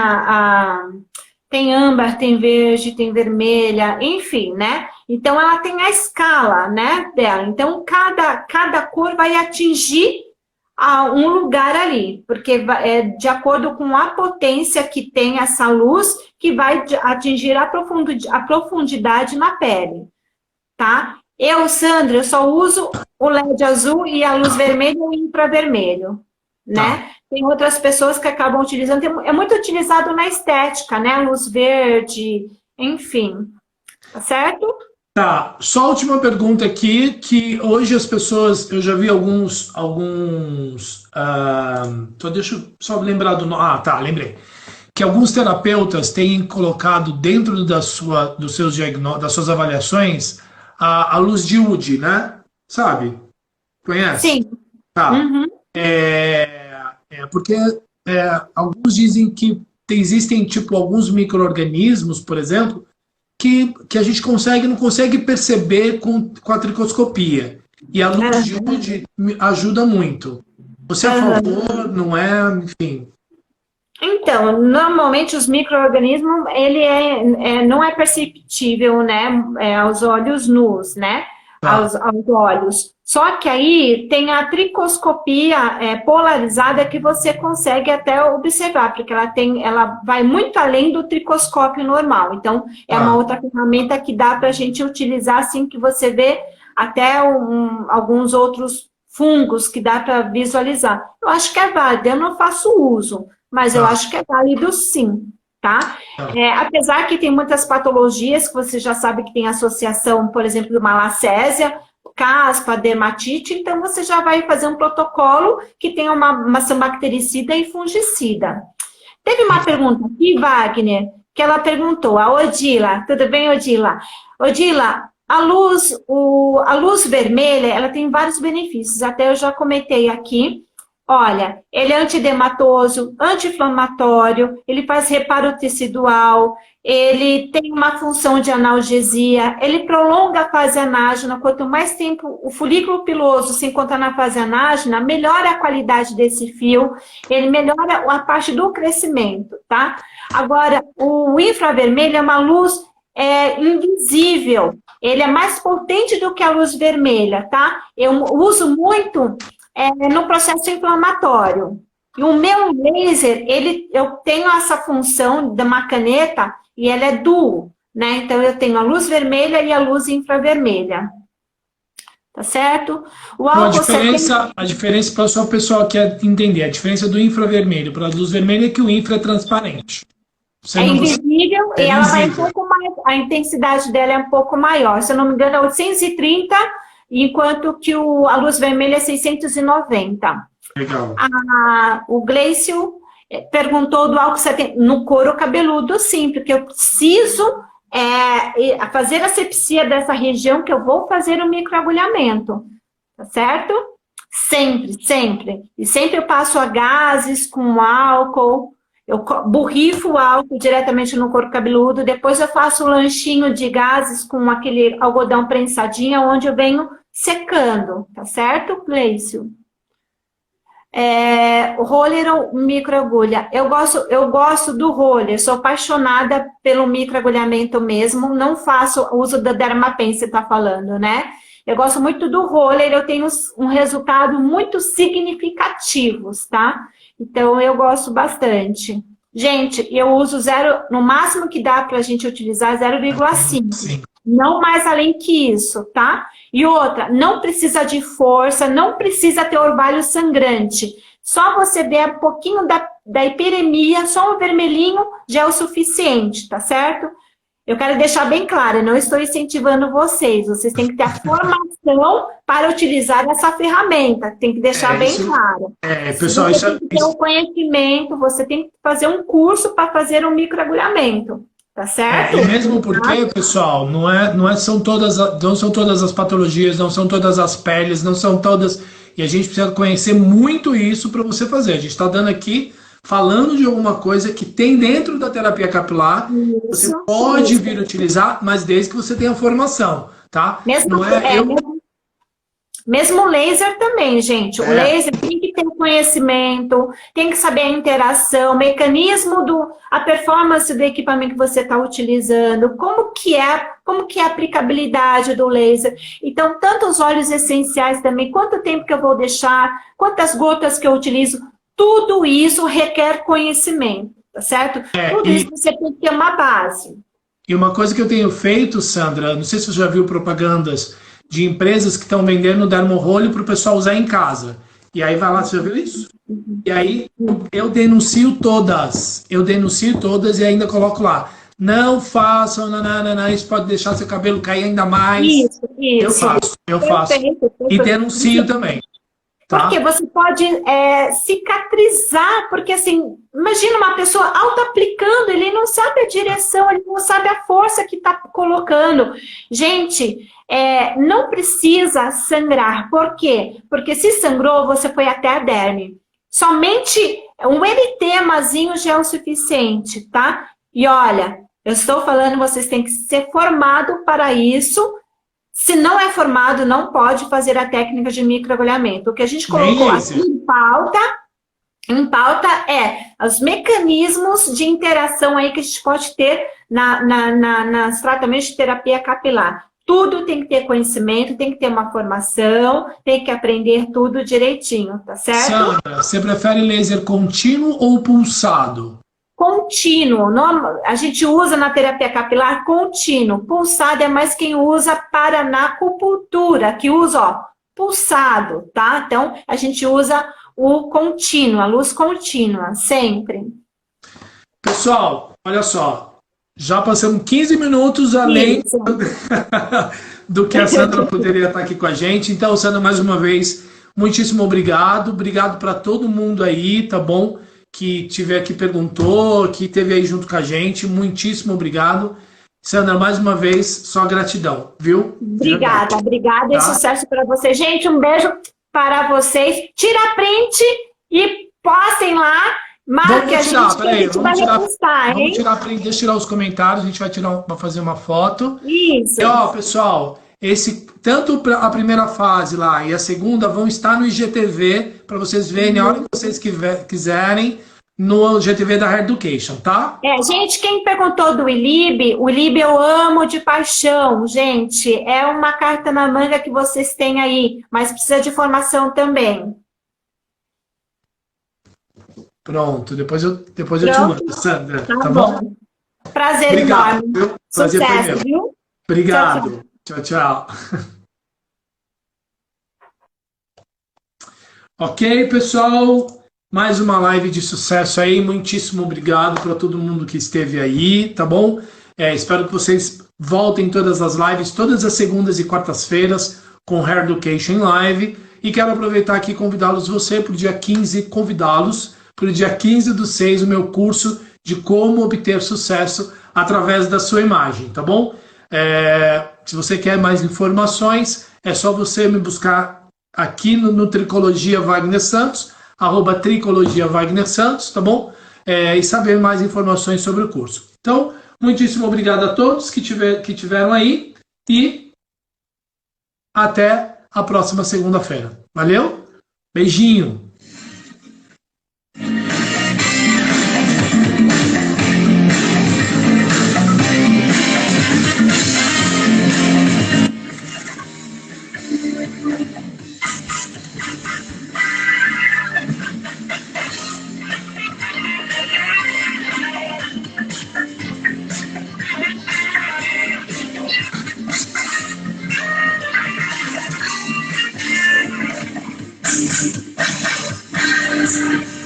âmbar, tem verde, tem vermelha, enfim, né? Então, ela tem a escala, né, dela. Então, cada cor vai atingir um lugar ali, porque é de acordo com a potência que tem essa luz, que vai atingir a profundidade na pele, tá? Sandra, eu só uso o LED azul e a luz vermelha e o infravermelho, Tá. né? Tem outras pessoas que acabam utilizando, é muito utilizado na estética, né? Luz verde, enfim, tá certo? Tá, só a última pergunta aqui, que hoje as pessoas, eu já vi só deixa eu só lembrar do nome, tá, lembrei, que alguns terapeutas têm colocado dentro das suas avaliações a luz de UD, né? Sabe? Conhece? Sim. Tá. Uhum. Porque alguns dizem que existem tipo alguns micro-organismos, por exemplo, que a gente não consegue perceber com a tricoscopia. E a luz de UD ajuda muito. Você é a favor, não é? Enfim. Então, normalmente os micro-organismos, ele não é perceptível, né, aos olhos nus, né, Tá. aos olhos. Só que aí tem a tricoscopia polarizada que você consegue até observar, porque ela vai muito além do tricoscópio normal. Então, é uma Tá. outra ferramenta que dá para a gente utilizar, assim, que você vê até alguns outros fungos que dá para visualizar. Eu acho que é válido, eu não faço uso, mas eu Tá. acho que é válido sim, tá? Tá. Apesar que tem muitas patologias que você já sabe que tem associação, por exemplo, de malacésia, caspa, dermatite, então você já vai fazer um protocolo que tenha uma ação bactericida e fungicida. Teve uma pergunta aqui, Wagner, que ela perguntou, a Odila, tudo bem, Odila? Odila, a luz vermelha, ela tem vários benefícios, até eu já comentei aqui. Olha, ele é antidematoso, anti-inflamatório, ele faz reparo tecidual, ele tem uma função de analgesia, ele prolonga a fase anágena. Quanto mais tempo o folículo piloso se encontra na fase anágena, melhora a qualidade desse fio, ele melhora a parte do crescimento, tá? Agora, o infravermelho é uma luz invisível, ele é mais potente do que a luz vermelha, tá? Eu uso muito no processo inflamatório. E o meu laser, eu tenho essa função de uma caneta e ela é dual, né? Então, eu tenho a luz vermelha e a luz infravermelha. Tá certo? O Então, álcool 70... a diferença para só o pessoal quer entender, a diferença do infravermelho para a luz vermelha é que o infra é transparente. É invisível É e ela vai um visível. pouco mais, a intensidade dela é um pouco maior. Se eu não me engano, é 830 enquanto que a luz vermelha é 690. Legal. O Gleicio perguntou do álcool 70 no couro cabeludo, sim, porque eu preciso fazer asepsia dessa região que eu vou fazer o microagulhamento, tá certo? Sempre, sempre. E sempre eu passo a gases com álcool, eu borrifo o álcool diretamente no couro cabeludo, depois eu faço um lanchinho de gases com aquele algodão prensadinho, onde eu venho secando, tá certo, Gleicio? O roller ou microagulha? Eu gosto do roller, sou apaixonada pelo microagulhamento mesmo, não faço uso da Dermapen, você está falando, né? Eu gosto muito do roller, eu tenho um resultado muito significativos, tá? Então, eu gosto bastante. Gente, eu uso no máximo que dá pra gente utilizar 0,5. Não mais além que isso, tá? E outra, não precisa de força, não precisa ter orvalho sangrante. Só você ver um pouquinho da hiperemia, só um vermelhinho já é o suficiente, tá certo? Eu quero deixar bem claro, eu não estou incentivando vocês. Vocês têm que ter a formação para utilizar essa ferramenta. Tem que deixar bem claro. Pessoal, você tem que ter um conhecimento, você tem que fazer um curso para fazer um microagulhamento. Tá certo? E mesmo porque, pessoal, não são todas as patologias, não são todas as peles, não são todas... E a gente precisa conhecer muito isso para você fazer. A gente está dando aqui, falando de alguma coisa que tem dentro da terapia capilar, você pode vir utilizar, mas desde que você tenha formação, tá? Mesmo o laser também, gente. O laser tem que ter conhecimento, tem que saber a interação, o mecanismo, a performance do equipamento que você está utilizando, como que é a aplicabilidade do laser. Então, tanto os óleos essenciais também, quanto tempo que eu vou deixar, quantas gotas que eu utilizo, tudo isso requer conhecimento, tá certo? Tudo isso você tem que ter uma base. E uma coisa que eu tenho feito, Sandra, não sei se você já viu propagandas de empresas que estão vendendo dermorolho para o pessoal usar em casa. E aí vai lá, você já viu isso? E aí eu denuncio todas e ainda coloco lá. Não façam, isso pode deixar seu cabelo cair ainda mais. Isso. Eu faço. Perfeito. E denuncio também. Tá? Porque você pode cicatrizar, porque assim, imagina uma pessoa auto-aplicando, ele não sabe a direção, ele não sabe a força que está colocando. Gente, não precisa sangrar. Por quê? Porque se sangrou, você foi até a derme. Somente um eritemazinho já é o suficiente, tá? E olha, eu estou falando, vocês têm que ser formados para isso. Se não é formado, não pode fazer a técnica de microagulhamento. O que a gente colocou aqui em pauta os mecanismos de interação aí que a gente pode ter nos tratamentos de terapia capilar. Tudo tem que ter conhecimento, tem que ter uma formação, tem que aprender tudo direitinho, tá certo? Sandra, você prefere laser contínuo ou pulsado? Contínuo, a gente usa na terapia capilar contínuo. Pulsado é mais quem usa para na acupuntura, que usa, pulsado, tá? Então, a gente usa o contínuo, a luz contínua, sempre. Pessoal, olha só, já passamos 15 minutos além do que a Sandra poderia estar aqui com a gente. Então, Sandra, mais uma vez, muitíssimo obrigado. Obrigado para todo mundo aí, tá bom? Que tiver aqui perguntou, que esteve aí junto com a gente, muitíssimo obrigado. Sandra, mais uma vez, só gratidão, viu? Obrigada tá? E sucesso para vocês. Gente, um beijo para vocês. Tira print e postem lá, marque a gente que a gente vai repostar, hein? Vamos tirar print, deixa eu tirar os comentários, a gente vai fazer uma foto. Isso. E ó, pessoal, tanto a primeira fase lá e a segunda vão estar no IGTV para vocês verem a hora que vocês quiserem no IGTV da Hair Education, tá? Gente, quem perguntou do ILIB, o ILIB eu amo de paixão, gente. É uma carta na manga que vocês têm aí, mas precisa de formação também. Pronto, depois eu te mando, Sandra, tá bom? Prazer enorme. Prazer Sucesso, viu? Obrigado. Tchau. Ok, pessoal, mais uma live de sucesso aí, muitíssimo obrigado para todo mundo que esteve aí, tá bom? Espero que vocês voltem todas as lives, todas as segundas e quartas-feiras, com Hair Education Live. E quero aproveitar aqui e convidá-los para o dia 15, para o dia 15/6, o meu curso de como obter sucesso através da sua imagem, tá bom? Se você quer mais informações, é só você me buscar aqui no Tricologia Wagner Santos, @Tricologia Wagner Santos, tá bom? E saber mais informações sobre o curso. Então, muitíssimo obrigado a todos que tiveram aí e até a próxima segunda-feira. Valeu? Beijinho! Thank you.